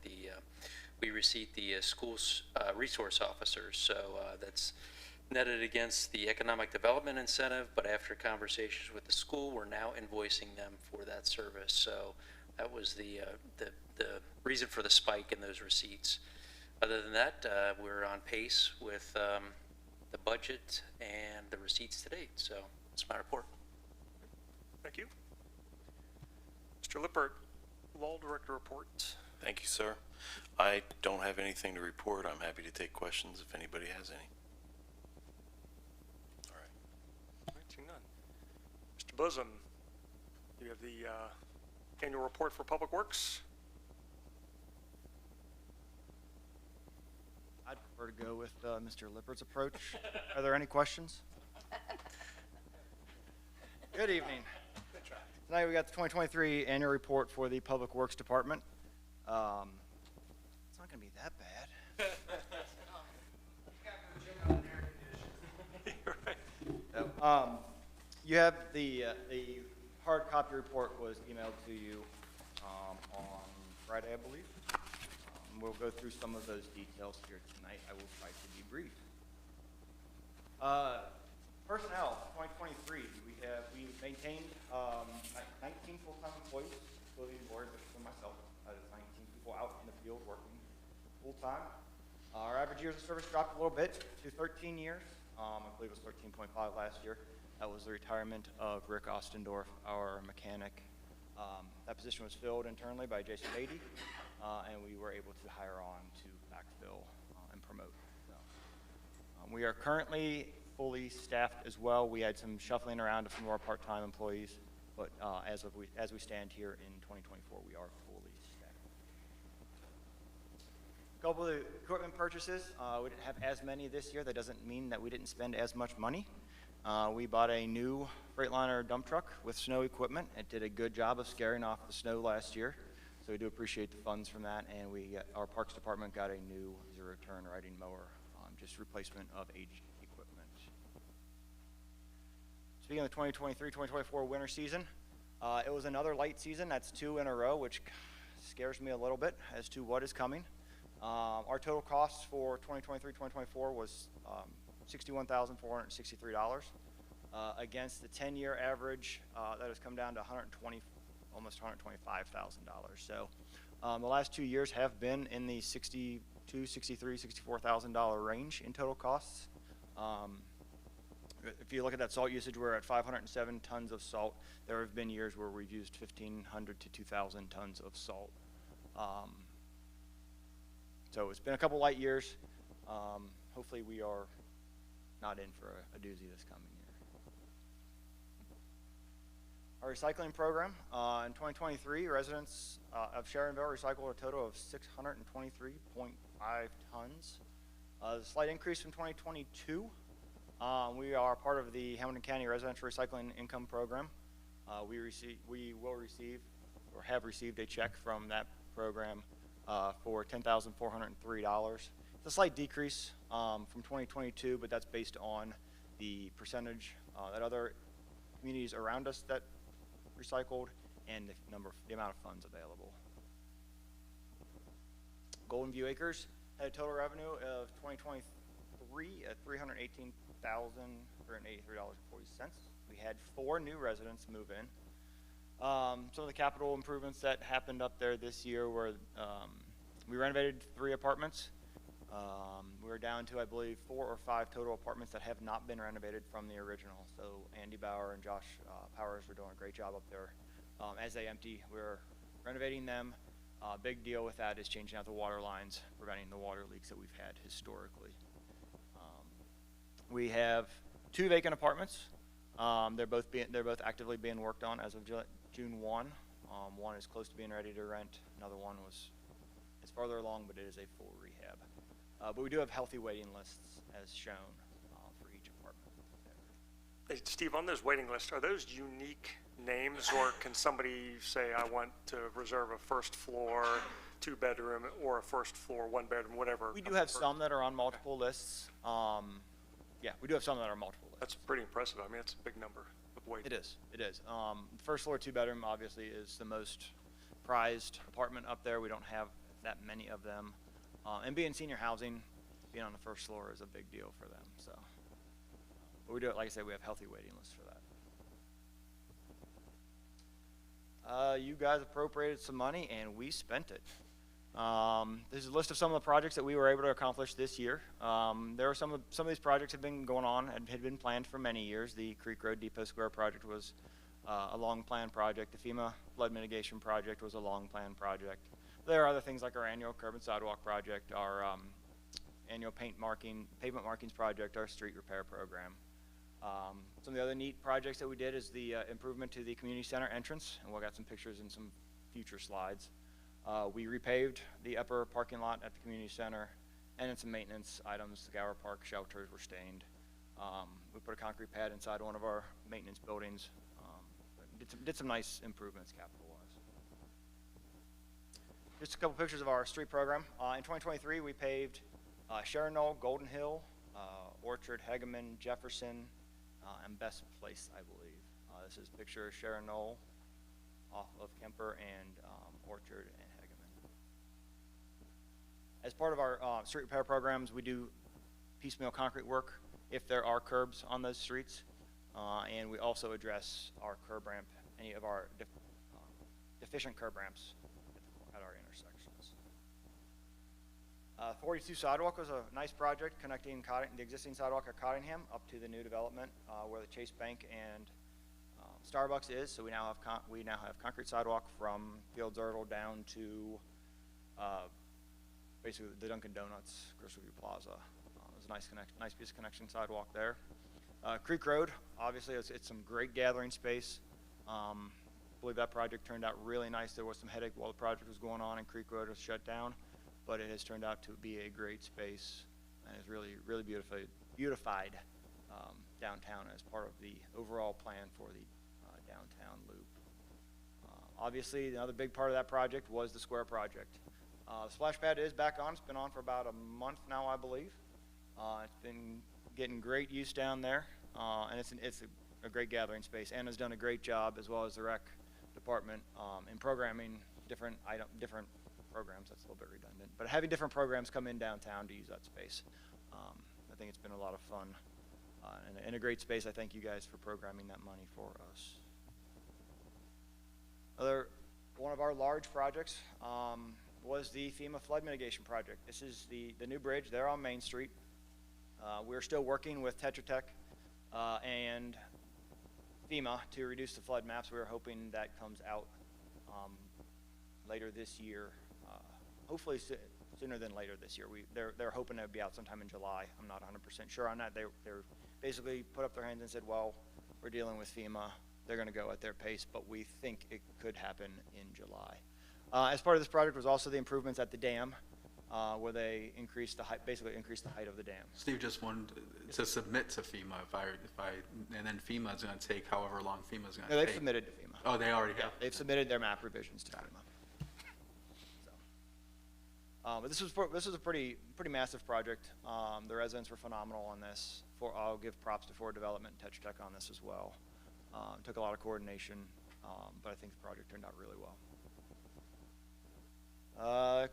we receipt the school's resource officers. So that's netted against the economic development incentive, but after conversations with the school, we're now invoicing them for that service. So that was the reason for the spike in those receipts. Other than that, we're on pace with the budget and the receipts to date. So that's my report. Thank you. Mr. Lippert, Law Director report. Thank you, sir. I don't have anything to report. I'm happy to take questions if anybody has any. All right. All right, seeing none. Mr. Bosom, you have the annual report for Public Works. I'd prefer to go with Mr. Lippert's approach. Are there any questions? Good evening. Good try. Tonight we got the 2023 annual report for the Public Works Department. It's not going to be that bad. You have the hard copy report was emailed to you on Friday, I believe. We'll go through some of those details here tonight. I will try to be brief. Personnel, 2023, we maintained 19 full-time employees, including Lori Bishop and myself. That is 19 people out in the field working full-time. Our average years of service dropped a little bit to 13 years. I believe it was 13.5 last year. That was the retirement of Rick Ostendorf, our mechanic. That position was filled internally by Jason Beatty, and we were able to hire on to backfill and promote. So, we are currently fully staffed as well. We had some shuffling around of some of our part-time employees, but as we stand here in 2024, we are fully staffed. A couple of the equipment purchases. We didn't have as many this year. That doesn't mean that we didn't spend as much money. We bought a new Freightliner dump truck with snow equipment. It did a good job of scaring off the snow last year, so we do appreciate the funds from that. And our Parks Department got a new zero-turn riding mower, just replacement of aged equipment. Speaking of the 2023-2024 winter season, it was another light season. That's 2 in a row, which scares me a little bit as to what is coming. Our total costs for 2023-2024 was $61,463 against the 10-year average that has come down to almost $125,000. So the last 2 years have been in the $62,000, $63,000, $64,000 range in total costs. If you look at that salt usage, we're at 507 tons of salt. There have been years where we've used 1,500 to 2,000 tons of salt. So it's been a couple light years. Hopefully we are not in for a doozy this coming year. Our recycling program, in 2023, residents of Sharonville recycled a total of 623.5 tons. A slight increase from 2022. We are part of the Hamilton County Residential Recycling Income Program. We will receive or have received a check from that program for $10,403. It's a slight decrease from 2022, but that's based on the percentage that other communities around us that recycled and the amount of funds available. Golden View Acres had a total revenue of 2023 at $318,383.40. We had 4 new residents move in. Some of the capital improvements that happened up there this year were we renovated 3 apartments. We're down to, I believe, 4 or 5 total apartments that have not been renovated from the original. So Andy Bauer and Josh Powers are doing a great job up there. As they empty, we're renovating them. Big deal with that is changing out the water lines, preventing the water leaks that we've had historically. We have 2 vacant apartments. They're both actively being worked on as of June 1. One is close to being ready to rent. Another one is farther along, but it is a full rehab. But we do have healthy waiting lists as shown for each apartment. Hey, Steve, on those waiting lists, are those unique names, or can somebody say, I want to reserve a first floor 2-bedroom or a first floor 1-bedroom, whatever? We do have some that are on multiple lists. Yeah, we do have some that are multiple lists. That's pretty impressive. I mean, it's a big number of waiting. It is. It is. First floor 2-bedroom obviously is the most prized apartment up there. We don't have that many of them. And being senior housing, being on the first floor is a big deal for them. So, but we do it, like I said, we have healthy waiting lists for that. You guys appropriated some money and we spent it. This is a list of some of the projects that we were able to accomplish this year. There are some of these projects have been going on and had been planned for many years. The Creek Road Depot Square project was a long planned project. The FEMA flood mitigation project was a long planned project. There are other things like our annual curb and sidewalk project, our annual pavement markings project, our street repair program. Some of the other neat projects that we did is the improvement to the community center entrance, and we'll got some pictures in some future slides. We repaved the upper parking lot at the community center, and then some maintenance items. The Gower Park shelters were stained. We put a concrete pad inside one of our maintenance buildings. Did some nice improvements capital-wise. Just a couple pictures of our street program. In 2023, we paved Sharonville, Golden Hill, Orchard, Hegeman, Jefferson, and Best Place, I believe. This is a picture of Sharonville off of Kemper and Orchard and Hegeman. As part of our street repair programs, we do piecemeal concrete work if there are curbs on those streets, and we also address our curb ramp, any of our deficient curb ramps at our intersections. 42 sidewalk was a nice project connecting the existing sidewalk at Cottingham up to the new development where the Chase Bank and Starbucks is. So we now have concrete sidewalk from Fields Erdel down to basically the Dunkin' Donuts, Griswold Plaza. It was a nice piece of connection sidewalk there. Creek Road, obviously, it's some great gathering space. I believe that project turned out really nice. There was some headache while the project was going on and Creek Road was shut down, but it has turned out to be a great space and is really, really beautified downtown as part of the overall plan for the downtown loop. Obviously, another big part of that project was the square project. The splash pad is back on. It's been on for about a month now, I believe. It's been getting great use down there, and it's a great gathering space. Anna's done a great job, as well as the rec department, in programming different programs. That's a little bit redundant, but having different programs come in downtown to use that space. I think it's been a lot of fun and a great space. I thank you guys for programming that money for us. One of our large projects was the FEMA flood mitigation project. This is the new bridge there on Main Street. We're still working with Tetra Tech and FEMA to reduce the flood maps. We are hoping that comes out later this year, hopefully sooner than later this year. They're hoping it would be out sometime in July. I'm not 100% sure on that. They're basically put up their hands and said, well, we're dealing with FEMA. They're going to go at their pace, but we think it could happen in July. As part of this project was also the improvements at the dam, where they basically increased the height of the dam. Steve just wanted to submit to FEMA and then FEMA is going to take however long FEMA is going to take. No, they've submitted to FEMA. Oh, they already have? Yeah, they've submitted their map revisions to FEMA. But this was a pretty massive project. The residents were phenomenal on this. I'll give props to Ford Development and Tetra Tech on this as well. It took a lot of coordination, but I think the project turned out really well.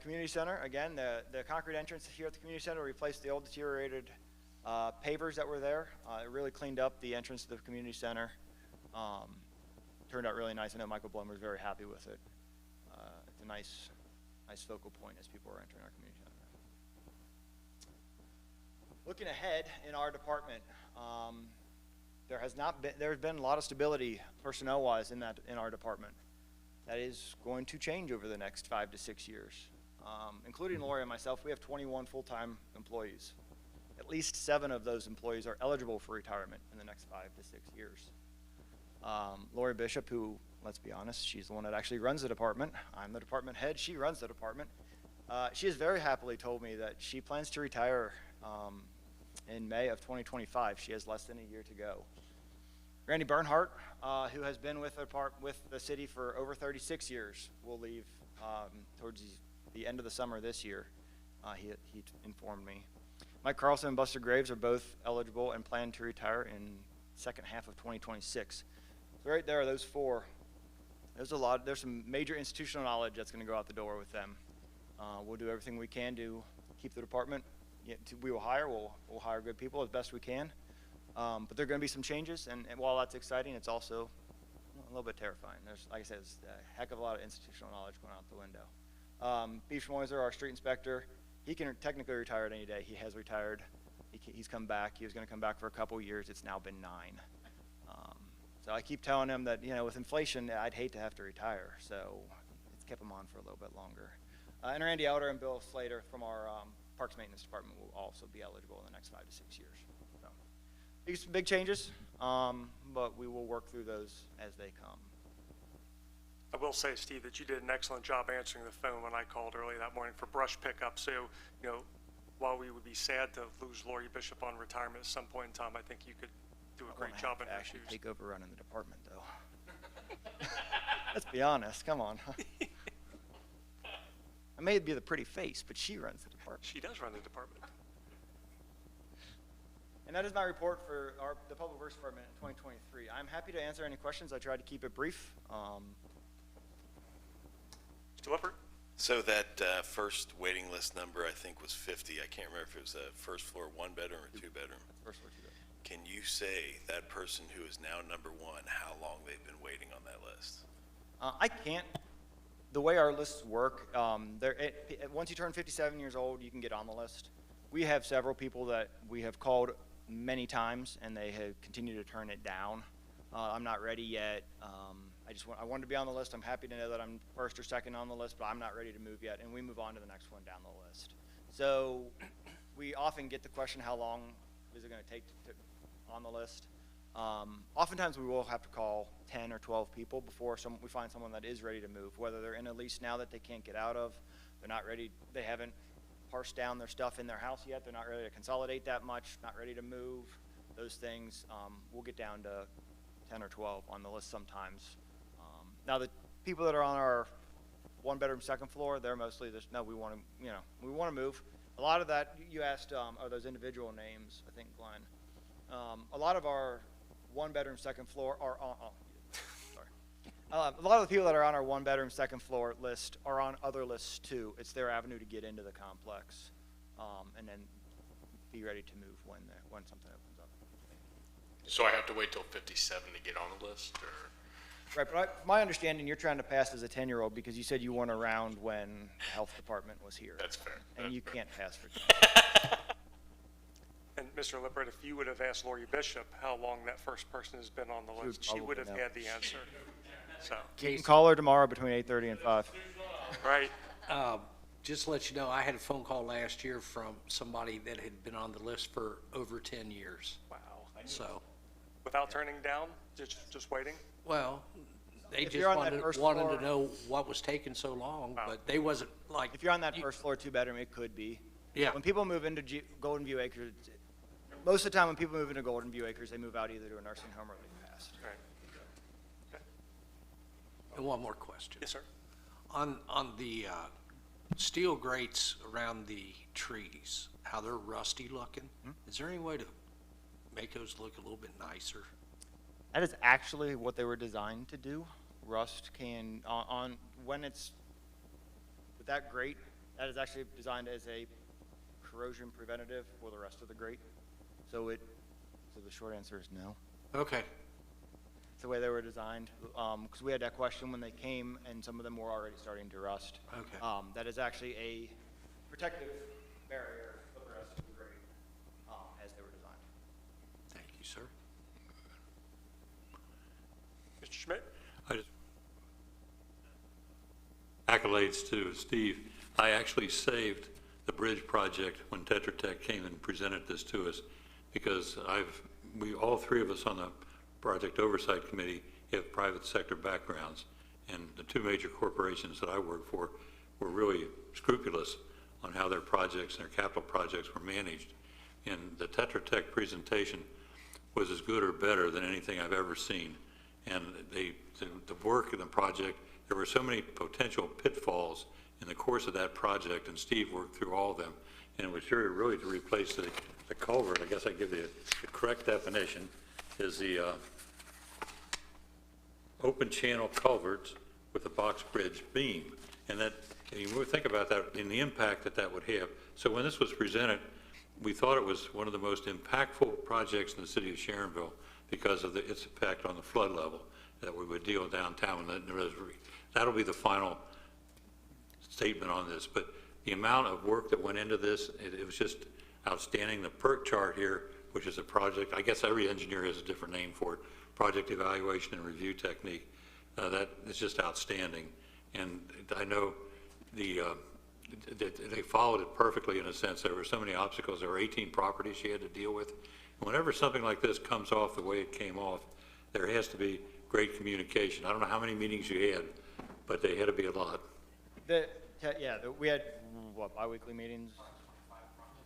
Community center, again, the concrete entrance here at the community center replaced the old deteriorated pavers that were there. It really cleaned up the entrance to the community center. Turned out really nice. I know Michael Blum was very happy with it. It's a nice focal point as people are entering our community center. Looking ahead in our department, there's been a lot of stability personnel-wise in our department. That is going to change over the next 5 to 6 years. Including Lori and myself, we have 21 full-time employees. At least 7 of those employees are eligible for retirement in the next 5 to 6 years. Lori Bishop, who, let's be honest, she's the one that actually runs the department. I'm the department head. She runs the department. She has very happily told me that she plans to retire in May of 2025. She has less than a year to go. Randy Bernhardt, who has been with the city for over 36 years, will leave towards the end of the summer this year. He informed me. Mike Carlson and Buster Graves are both eligible and plan to retire in second half of 2026. So right there, those 4. There's some major institutional knowledge that's going to go out the door with them. We'll do everything we can to keep the department. We will hire. We'll hire good people as best we can. But there are going to be some changes, and while that's exciting, it's also a little bit terrifying. There's, like I said, there's a heck of a lot of institutional knowledge going out the window. Beef Schmoiser, our street inspector, he can technically retire at any day. He has retired. He's come back. He was going to come back for a couple years. It's now been 9. So I keep telling him that, with inflation, I'd hate to have to retire. So it's kept him on for a little bit longer. And Randy Elder and Bill Slater from our Parks Maintenance Department will also be eligible in the next 5 to 6 years. So big changes, but we will work through those as they come. I will say, Steve, that you did an excellent job answering the phone when I called early that morning for brush pickup. So, while we would be sad to lose Lori Bishop on retirement at some point in time, I think you could do a great job in her shoes. Take over running the department, though. Let's be honest. Come on. I may be the pretty face, but she runs the department. She does run the department. And that is my report for the Public Works Department in 2023. I'm happy to answer any questions. I tried to keep it brief. Mr. Lippert? So that first waiting list number, I think, was 50. I can't remember if it was a first floor 1-bedroom or 2-bedroom. First floor 2-bedroom. Can you say that person who is now number 1, how long they've been waiting on that list? I can't. the way our lists work, once you turn 57 years old, you can get on the list. We have several people that we have called many times, and they have continued to turn it down. I'm not ready yet. I wanted to be on the list. I'm happy to know that I'm first or second on the list, but I'm not ready to move yet, and we move on to the next one down the list. So we often get the question, how long is it going to take on the list? Oftentimes we will have to call 10 or 12 people before we find someone that is ready to move, whether they're in a lease now that they can't get out of, they're not ready, they haven't parsed down their stuff in their house yet, they're not ready to consolidate that much, not ready to move, those things. We'll get down to 10 or 12 on the list sometimes. Now the people that are on our one bedroom, second floor, they're mostly just, no, we want to move. A lot of that, you asked, are those individual names, I think, Glenn. A lot of our one bedroom, second floor are on, a lot of the people that are on our one bedroom, second floor list are on other lists too. It's their avenue to get into the complex, and then be ready to move when something opens up. So I have to wait till 57 to get on the list, or? Right, but my understanding, you're trying to pass as a 10-year-old because you said you weren't around when the health department was here. That's fair. And you can't pass for 10. And Mr. Lippert, if you would have asked Lori Bishop how long that first person has been on the list, she would have had the answer. So, You can call her tomorrow between 8:30 and 5. right. Just to let you know, I had a phone call last year from somebody that had been on the list for over 10 years. Wow. So, Without turning down, just waiting? well, they If just you're on that first wanted floor- to know what was taking so long, but they wasn't like. If you're on that first floor, 2-bedroom, it could be. Yeah. When people move into Golden View Acres, most of the time when people move into Golden View Acres, they move out either to a nursing home or they passed. Right. Okay. And one more question. Yes, sir. On the steel grates around the trees, how they're rusty looking, is there any way to make those look a little bit nicer? That is actually what they were designed to do. Rust can, when it's with that grate, that is actually designed as a corrosion preventative for the rest of the grate. So the short answer is no. Okay. It's the way they were designed, because we had that question when they came, and some of them were already starting to rust. Okay. That is actually a protective barrier for the rest of the grate, as they were designed. Thank you, sir. Mr. Schmidt? Accolades to Steve. I actually saved the bridge project when Tetra Tech came and presented this to us, because all three of us on the project oversight committee have private sector backgrounds, and the two major corporations that I work for were really scrupulous on how their projects and their capital projects were managed. And the Tetra Tech presentation was as good or better than anything I've ever seen. And the work in the project, there were so many potential pitfalls in the course of that project, and Steve worked through all of them. And it was sure really to replace the culvert. I guess I give the correct definition is the open channel culverts with a box bridge beam. And that, and you think about that and the impact that would have. So when this was presented, we thought it was one of the most impactful projects in the city of Sharonville because of its effect on the flood level that we would deal downtown. And that'll be the final statement on this. But the amount of work that went into this, it was just outstanding. The PERC chart here, which is a project, I guess every engineer has a different name for it, project evaluation and review technique, that is just outstanding. And I know they followed it perfectly in a sense. There were so many obstacles. There were 18 properties she had to deal with. And whenever something like this comes off the way it came off, there has to be great communication. I don't know how many meetings you had, but they had to be a lot. We had, bi-weekly meetings?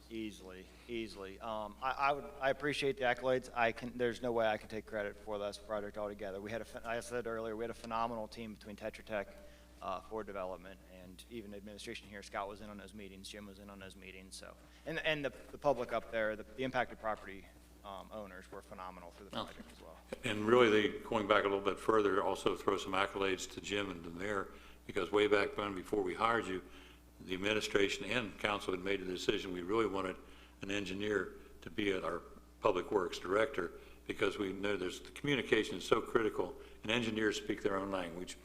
Easily. I appreciate the accolades. There's no way I can take credit for this project altogether. We had I said earlier, we had a phenomenal team between Tetra Tech, for development, and even administration here. Scott was in on those meetings, Jim was in on those meetings, so. And the public up there, the impacted property, owners were phenomenal for the project as well. And really, going back a little bit further, also throw some accolades to Jim and the mayor, because way back when, before we hired you, the administration and council had made a decision. We really wanted an engineer to be our public works director, because we know the communication is so critical, and engineers speak their own language.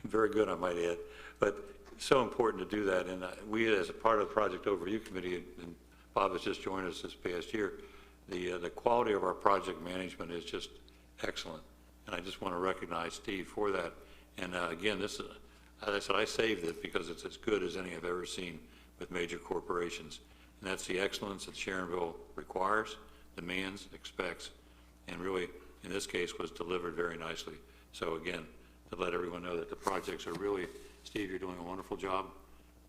Very good, I might add. But so important to do that, and we, as a part of the Project Overview Committee, and Bob has just joined us this past year, the quality of our project management is just excellent. And I just want to recognize Steve for that. And again, this is, as I said, I saved it because it's as good as any I've ever seen with major corporations. And that's the excellence that Sharonville requires, demands, expects, and really, in this case, was delivered very nicely. So again, to let everyone know that the projects are really, Steve, you're doing a wonderful job.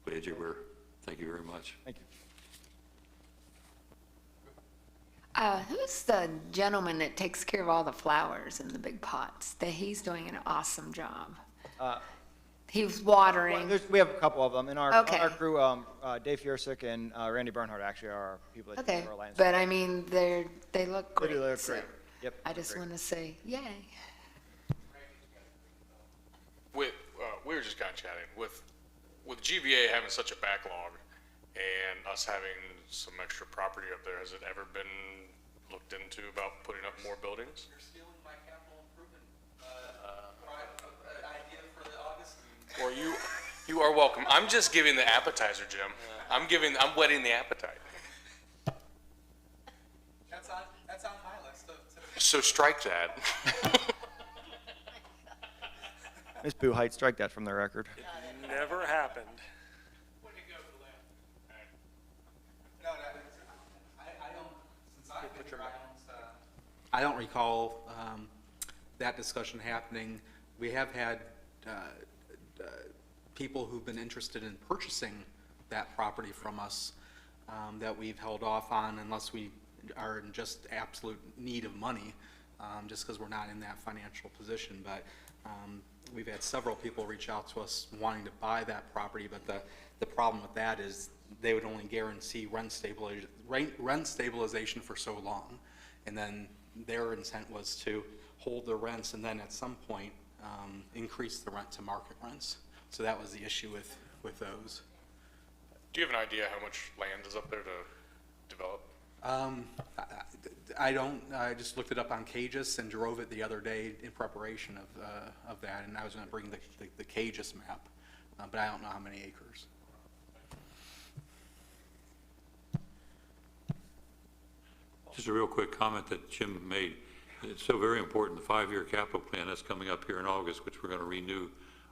Glad you were. Thank you very much. Thank you. Who's the gentleman that takes care of all the flowers in the big pots? He's doing an awesome job. He was watering. We have a couple of them in our, Okay. on our crew. Dave Fiersick and Randy Bernhardt actually are our people that take Okay, care of our landscape. but I mean, they look They great. do look so great. Yep. I just want to say, yay. We were just kind of chatting with GVA having such a backlog and us having some extra property up there. Has it ever been looked into about putting up more buildings? You're stealing my capital improvement idea for the August meeting. Or you are welcome. I'm just giving the appetizer, Jim. I'm whetting the appetite. That's on my list of. So strike that. Ms. Buhite, strike that from the record. Never happened. No, I don't recall that discussion happening. We have had people who've been interested in purchasing that property from us that we've held off on unless we are in just absolute need of money, just because we're not in that financial position. But we've had several people reach out to us wanting to buy that property, but the problem with that is they would only guarantee rent stabilization for so long, and then their intent was to hold the rents and then at some point increase the rent to market rents. So that was the issue with those. Do you have an idea how much land is up there to develop? I don't. I just looked it up on Cagis and drove it the other day in preparation of that, and I was going to bring the Cagis map, but I don't know how many acres. Just a real quick comment that Jim made. It's so very important, the 5-year capital plan that's coming up here in August, which we're going to renew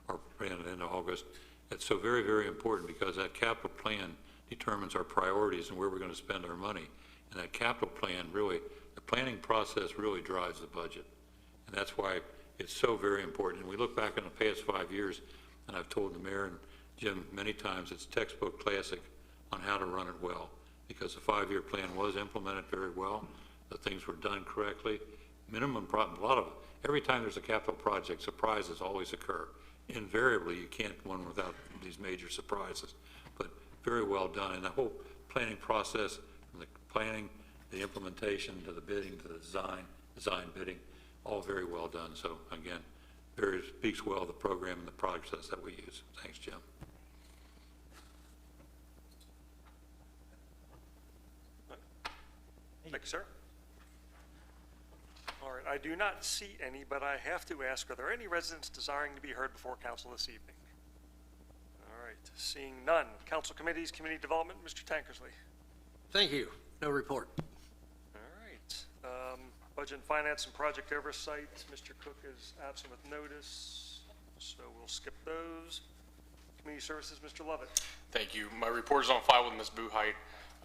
our plan in August. It's so very, very important because that capital plan determines our priorities and where we're going to spend our money. And that capital plan really, the planning process really drives the budget. And that's why it's so very important. And we look back in the past 5 years, and I've told the mayor and Jim many times, it's textbook classic on how to run it well. Because the 5-year plan was implemented very well, the things were done correctly. Minimum problem, a lot of, every time there's a capital project, surprises always occur. Invariably, you can't win without these major surprises, but very well done. And the whole planning process, from the planning, the implementation, to the bidding, to the design bidding, all very well done. So again, very speaks well of the program and the process that we use. Thanks, Jim. Thank you, sir. All right, I do not see any, but I have to ask, are there any residents desiring to be heard before council this evening? All right, seeing none. Council committees, community development, Mr. Tankersley. Thank you. No report. All right. Budget and finance and project oversight, Mr. Cook is absent with notice, so we'll skip those. Community services, Mr. Lovett. Thank you. My report is on file with Ms. Buhite.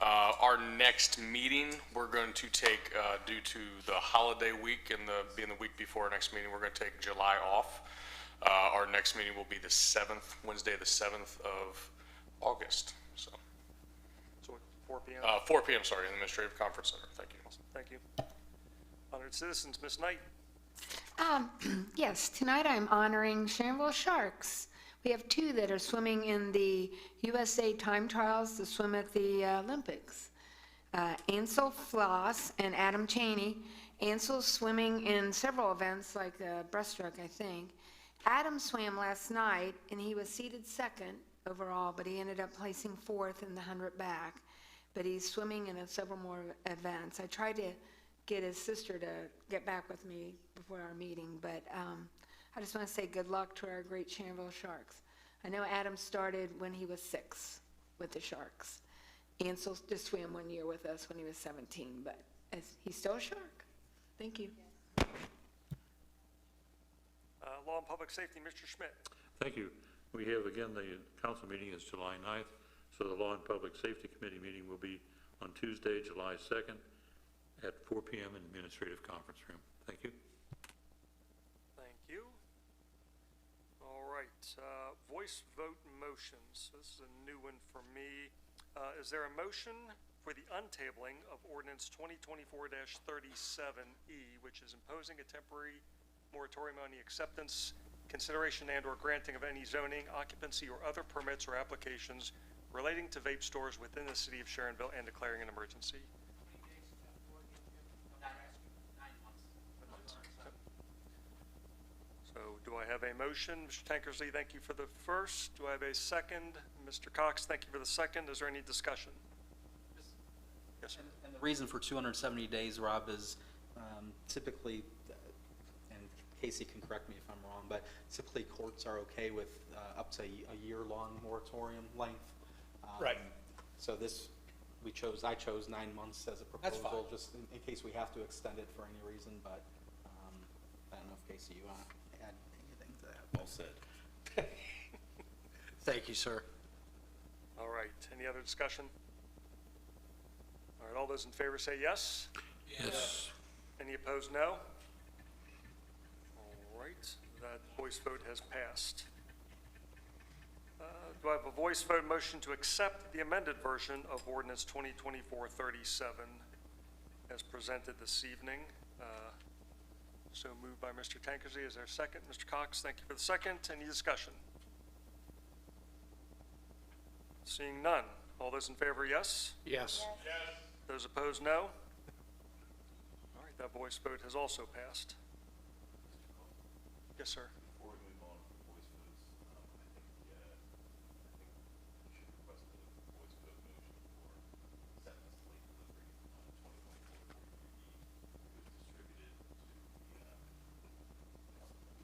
Our next meeting, we're going to take, due to the holiday week and being the week before our next meeting, we're going to take July off. Our next meeting will be the 7th, Wednesday, the 7th of August. So 4 p.m.? 4 p.m., sorry, in the Administrative Conference Center. Thank you. Thank you. Honored citizens, Ms. Knight. Yes, tonight I'm honoring Sharonville Sharks. We have 2 that are swimming in the USA time trials to swim at the Olympics. Ansel Floss and Adam Cheney. Ansel's swimming in several events like breaststroke, I think. Adam swam last night and he was seated 2nd overall, but he ended up placing 4th in the 100 back. But he's swimming in several more events. I tried to get his sister to get back with me before our meeting, but I just want to say good luck to our great Sharonville Sharks. I know Adam started when he was 6 with the Sharks. Ansel just swam 1 year with us when he was 17, but he's still a Shark. Thank you. Law and Public Safety, Mr. Schmidt. Thank you. We have, again, the council meeting is July 9th, so the Law and Public Safety Committee meeting will be on Tuesday, July 2nd at 4 p.m. in the Administrative Conference Room. Thank you. Thank you. All right, voice vote motions. This is a new one for me. Is there a motion for the untabling of ordinance 2024-37E, which is imposing a temporary moratorium on the acceptance, consideration, and/or granting of any zoning, occupancy, or other permits or applications relating to vape stores within the city of Sharonville and declaring an emergency? So do I have a motion? Mr. Tankersley, thank you for the first. Do I have a second? Mr. Cox, thank you for the second. Is there any discussion? Yes, sir. And the reason for 270 days, Rob, is typically, and Casey can correct me if I'm wrong, but typically courts are okay with up to a year-long moratorium length. Right. So I chose 9 months as a That's proposal, fine. just in case we have to extend it for any reason, but I don't know if Casey, you want to add anything to that? Well said. Thank you, sir. All right, any other discussion? All right, all those in favor say yes. Yes. Any opposed, no? All right, that voice vote has passed. Do I have a voice vote motion to accept the amended version of ordinance 2024-37 as presented this evening? So moved by Mr. Tankersley. Is there a second? Mr. Cox, thank you for the second. Any discussion? Seeing none. All those in favor, yes? Yes. Those opposed, no? All right, that voice vote has also passed. Yes, sir. Before we move on from voice votes, I think you should request a voice vote motion for setting this late delivery on 2024 distributed to the council members.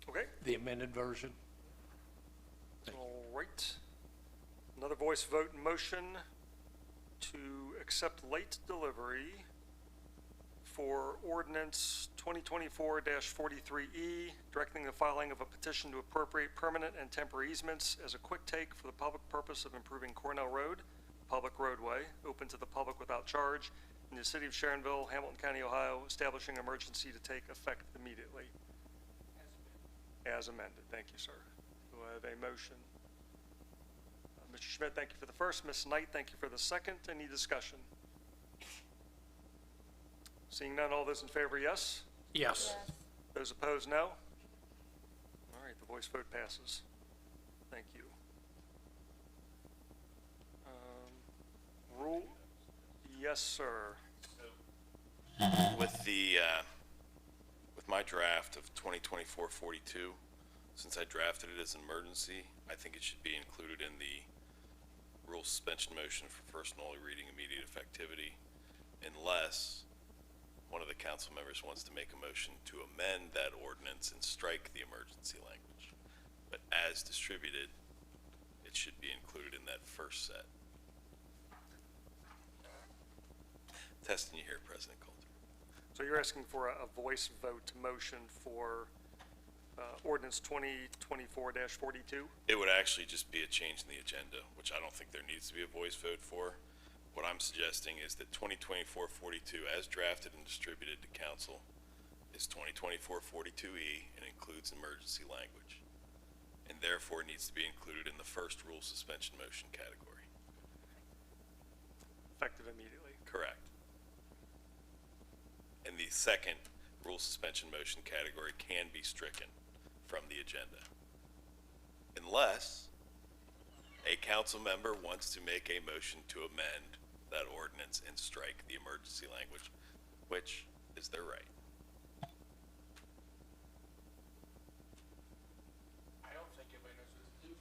Okay, The amended version? all right. Another voice vote motion to accept late delivery for ordinance 2024-43E, directing the filing of a petition to appropriate permanent and temporary easements as a quick take for the public purpose of improving Cornell Road, public roadway, open to the public without charge, in the city of Sharonville, Hamilton County, Ohio, establishing emergency to take effect immediately. As amended. Thank you, sir. Do I have a motion? Mr. Schmidt, thank you for the first. Ms. Knight, thank you for the second. Any discussion? Seeing none, all those in favor, yes? Yes. Those opposed, no? All right, the voice vote passes. Thank you. Rule, yes, sir. With with my draft of 2024-42, since I drafted it as an emergency, I think it should be included in the rule suspension motion for first and only reading, immediate effectivity, unless one of the council members wants to make a motion to amend that ordinance and strike the emergency language. But as distributed, it should be included in that first set. Testing you here, President Coulter. So you're asking for a voice vote motion for ordinance 2024-42? It would actually just be a change in the agenda, which I don't think there needs to be a voice vote for. What I'm suggesting is that 2024-42, as drafted and distributed to council, is 2024-42E and includes emergency language, and therefore needs to be included in the first rule suspension motion category. Effective immediately. Correct. And the second rule suspension motion category can be stricken from the agenda, unless a council member wants to make a motion to amend that ordinance and strike the emergency language, which is their right. I don't think anybody knows what to do.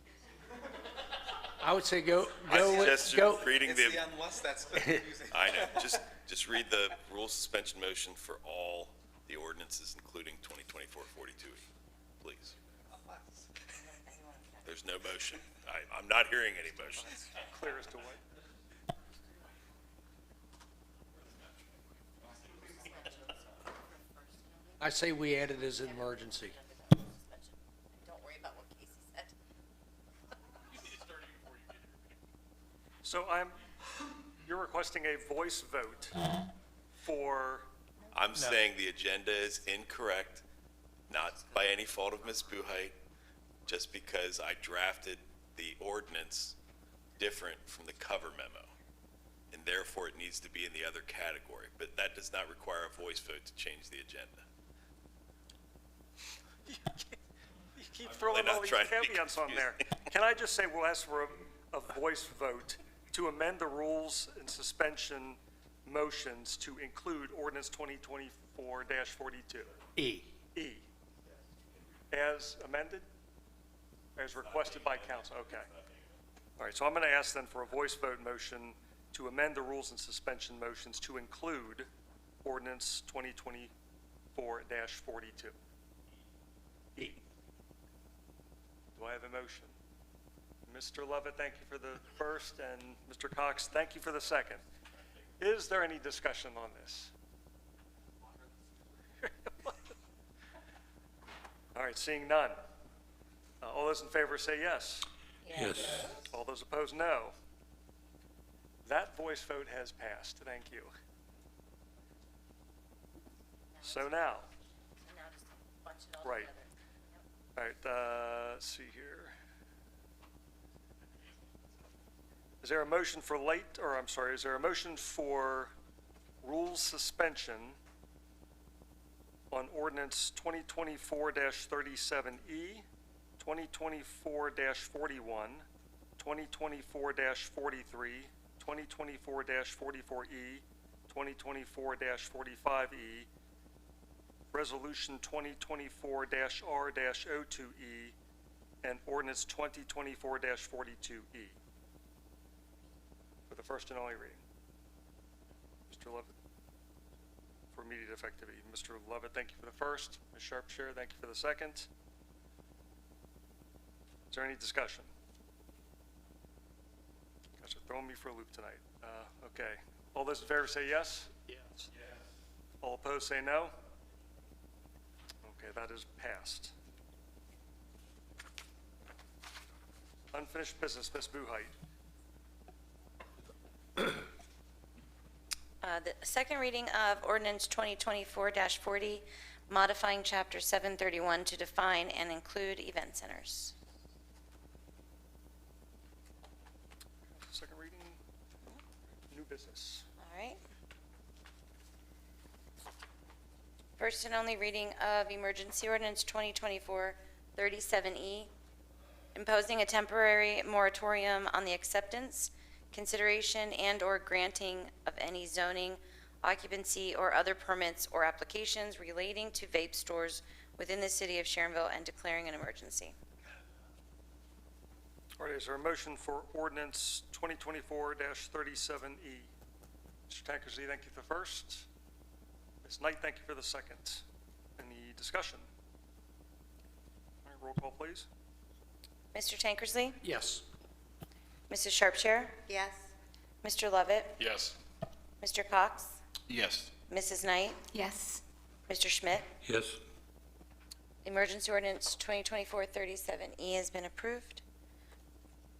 I would say go I with, suggest go. reading It's the unless that's confusing. I know, just read the rule suspension motion for all the ordinances, including 2024-42E. please. There's no motion. I'm not hearing any motions. Clear as to what? I say we add it as an emergency. Don't worry about what Casey said. So you're requesting a voice vote for, I'm saying the agenda is incorrect, not by any fault of Ms. Buhite, just because I drafted the ordinance different from the cover memo, and therefore it needs to be in the other category, but that does not require a voice vote to change the agenda. you keep throwing really not all these trying to be caveats on there. Can I just say we'll ask for a voice vote to amend the rules and suspension motions to include ordinance 2024-42? E. E. As amended? As requested by council, okay. All right, so I'm going to ask then for a voice vote motion to amend the rules and suspension motions to include ordinance 2024-42. E. Do I have a motion? Mr. Lovett, thank you for the first, and Mr. Cox, thank you for the second. Is there any discussion on this? All right, seeing none. All those in favor say yes. Yes. All those opposed, no. That voice vote has passed. Thank you. So now, And now just bunch it all right. together. All right, let's see here. Is there a motion for is there a motion for rules suspension on ordinance 2024-37E, 2024-41, 2024-43, 2024-44E, 2024-45E, Resolution 2024-R-02E, and Ordinance 2024-42E? For the first and only reading. Mr. Lovett, for immediate effectivity. Mr. Lovett, thank you for the first. Ms. Sharpshire, thank you for the second. Is there any discussion? You guys are throwing me for a loop tonight. Okay. All those in favor say yes? Yes. All opposed say no? Okay, that is passed. Unfinished business, Ms. Buhite. The second reading of ordinance 2024-40, modifying chapter 731 to define and include event centers. Second reading, new business. All right. First and only reading of emergency ordinance 2024-37E, imposing a temporary moratorium on the acceptance, consideration, and/or granting of any zoning, occupancy, or other permits or applications relating to vape stores within the city of Sharonville and declaring an emergency. All right, is there a motion for ordinance 2024-37E? Mr. Tankersley, thank you for the first. Ms. Knight, thank you for the second. Any discussion? All right, roll call, please. Mr. Tankersley? Yes. Mrs. Sharpshire? Yes. Mr. Lovett? Yes. Mr. Cox? Yes. Mrs. Knight? Yes. Mr. Schmidt? Yes. Emergency ordinance 2024-37E has been approved.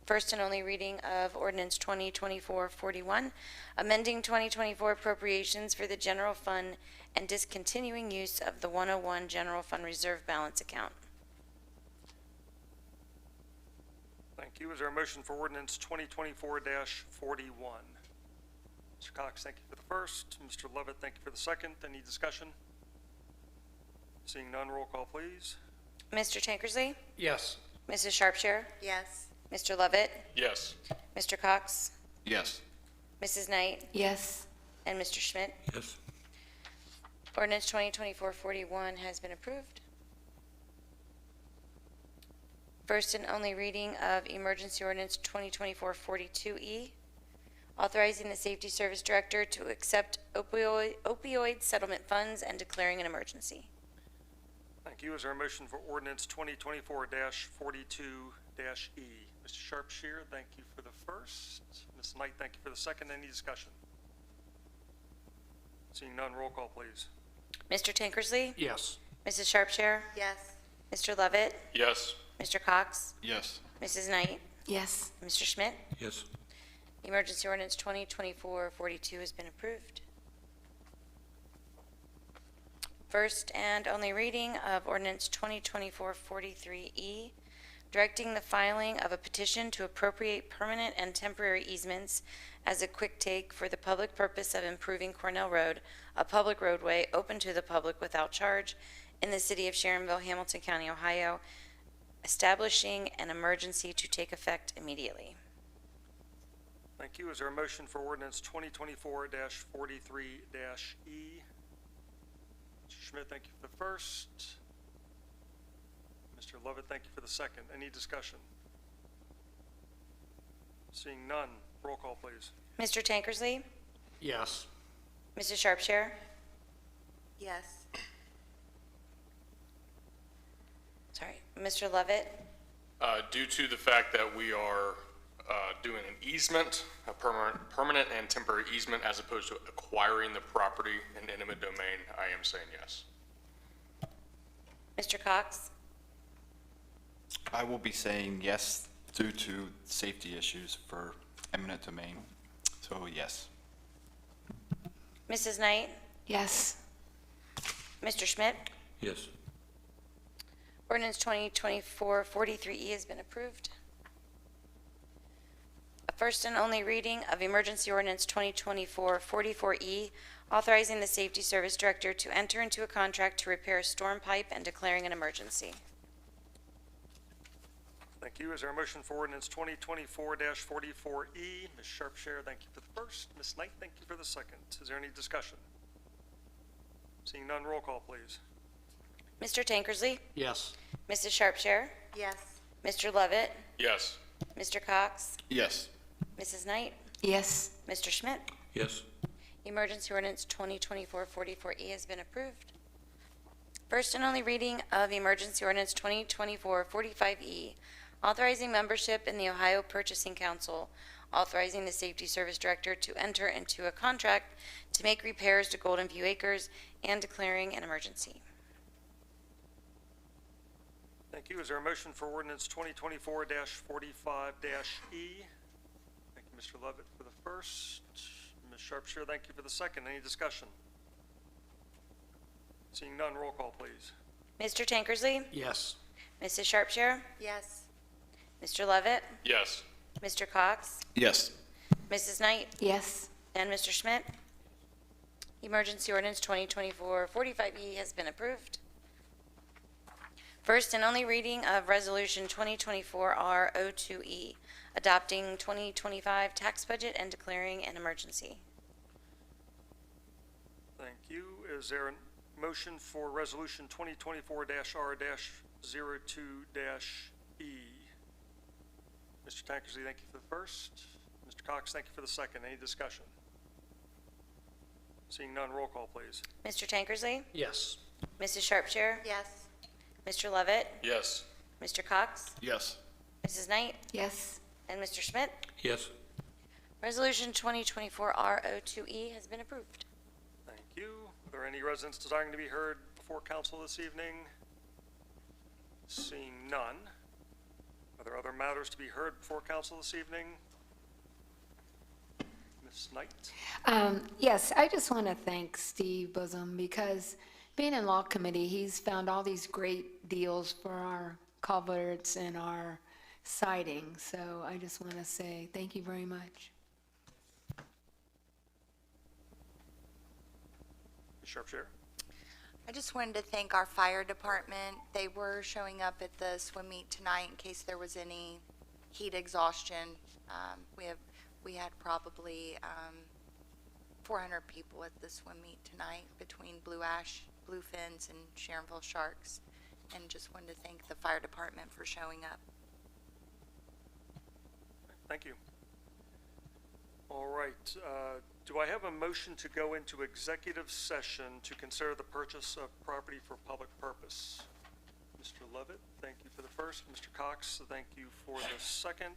First and only reading of ordinance 2024-41, amending 2024 appropriations for the general fund and discontinuing use of the 101 general fund reserve balance account. Thank you. Is there a motion for ordinance 2024-41? Mr. Cox, thank you for the first. Mr. Lovett, thank you for the second. Any discussion? Seeing none, roll call, please. Mr. Tankersley? Yes. Mrs. Sharpshire? Yes. Mr. Lovett? Yes. Mr. Cox? Yes. Mrs. Knight? Yes. And Mr. Schmidt? Yes. Ordinance 2024-41 has been approved. First and only reading of emergency ordinance 2024-42E, authorizing the Safety Service Director to accept opioid settlement funds and declaring an emergency. Thank Thank you. Is there a motion for ordinance 2024-42-E? Mr. Sharpshear, thank you for the first. Ms. Knight, thank you for the second. Any discussion? Seeing none, roll call, please. Mr. Tankersley? Yes. Mrs. Sharpshare? Yes. Mr. Lovett? Yes. Mr. Cox? Yes. Mrs. Knight? Yes. Mr. Schmidt? Yes. Emergency ordinance 2024-42 has been approved. First and only reading of ordinance 2024-43E, directing the filing of a petition to appropriate permanent and temporary easements as a quick take for the public purpose of improving Cornell Road, a public roadway open to the public without charge in the city of Sharonville, Hamilton County, Ohio, establishing an emergency to take effect immediately. Thank you. Is there a motion for ordinance 2024-43-E? Mr. Schmidt, thank you for the first. Mr. Lovett, thank you for the second. Any discussion? Seeing none, roll call, please. Mr. Tankersley? Yes. Mrs. Sharpshare? Yes. Sorry, Mr. Lovett? Due to the fact that we are doing an easement, a permanent and temporary easement, as opposed to acquiring the property in eminent domain, I am saying yes. Mr. Cox? I will be saying yes due to safety issues for eminent domain. So yes. Mrs. Knight? Yes. Mr. Schmidt? Yes. Ordinance 2024-43E has been approved. A first and only reading of emergency ordinance 2024-44E, authorizing the Safety Service Director to enter into a contract to repair a storm pipe and declaring an emergency. Thank you. Is there a motion for ordinance 2024-44E? Ms. Sharpshare, thank you for the first. Ms. Knight, thank you for the second. Is there any discussion? Seeing none, roll call, please. Mr. Tankersley? Yes. Mrs. Sharpshare? Yes. Mr. Lovett? Yes. Mr. Cox? Yes. Mrs. Knight? Yes. Mr. Schmidt? Yes. Emergency ordinance 2024-44E has been approved. First and only reading of emergency ordinance 2024-45E, authorizing membership in the Ohio Purchasing Council, authorizing the Safety Service Director to enter into a contract to make repairs to Golden View Acres, and declaring an emergency. Thank you. Is there a motion for ordinance 2024-45-E? Thank you, Mr. Lovett, for the first. Ms. Sharpshire, thank you for the second. Any discussion? Seeing none, roll call, please. Mr. Tankersley? Yes. Mrs. Sharpshare? Yes. Mr. Lovett? Yes. Mr. Cox? Yes. Mrs. Knight? Yes. And Mr. Schmidt? Emergency ordinance 2024-45E has been approved. First and only reading of resolution 2024-R02E, adopting 2025 tax budget and declaring an emergency. Thank you. Is there a motion for resolution 2024-R-02-E? Mr. Tankersley, thank you for the first. Mr. Cox, thank you for the second. Any discussion? Seeing none, roll call, please. Mr. Tankersley? Yes. Mrs. Sharpshare? Yes. Mr. Lovett? Yes. Mr. Cox? Yes. Mrs. Knight? Yes. And Mr. Schmidt? Yes. Resolution 2024-R02E has been approved. Thank you. Are there any residents desiring to be heard before council this evening? Seeing none. Are there other matters to be heard before council this evening? Ms. Knight? Yes, I just want to thank Steve Bosom, because being in law committee, he's found all these great deals for our culverts and our siding. So I just want to say thank you very much. Ms. Sharpshire? I just wanted to thank our fire department. They were showing up at the swim meet tonight in case there was any heat exhaustion. We had probably 400 people at the swim meet tonight between Blue Ash, Bluefins, and Sharonville Sharks. And just wanted to thank the fire department for showing up. Thank you. All right. Do I have a motion to go into executive session to consider the purchase of property for public purpose? Mr. Levitt, thank you for the first. Mr. Cox, thank you for the second.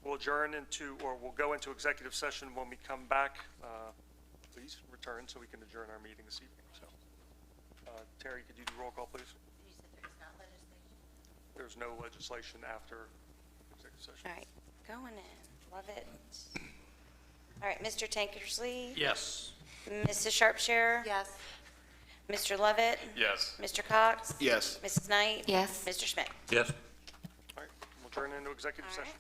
We'll adjourn into, or we'll go into executive session when we come back. Please return so we can adjourn our meeting this evening. So, Terry, could you do roll call, please? You said there's not legislation? There's no legislation after executive session. All right, going in. Love it. All right, Mr. Tankersley? Yes. Mrs. Sharpshire? Yes. Mr. Lovett? Yes. Mr. Cox? Yes. Mrs. Knight? Yes. Mr. Schmidt? Yes? All right, we'll turn into executive All right. session.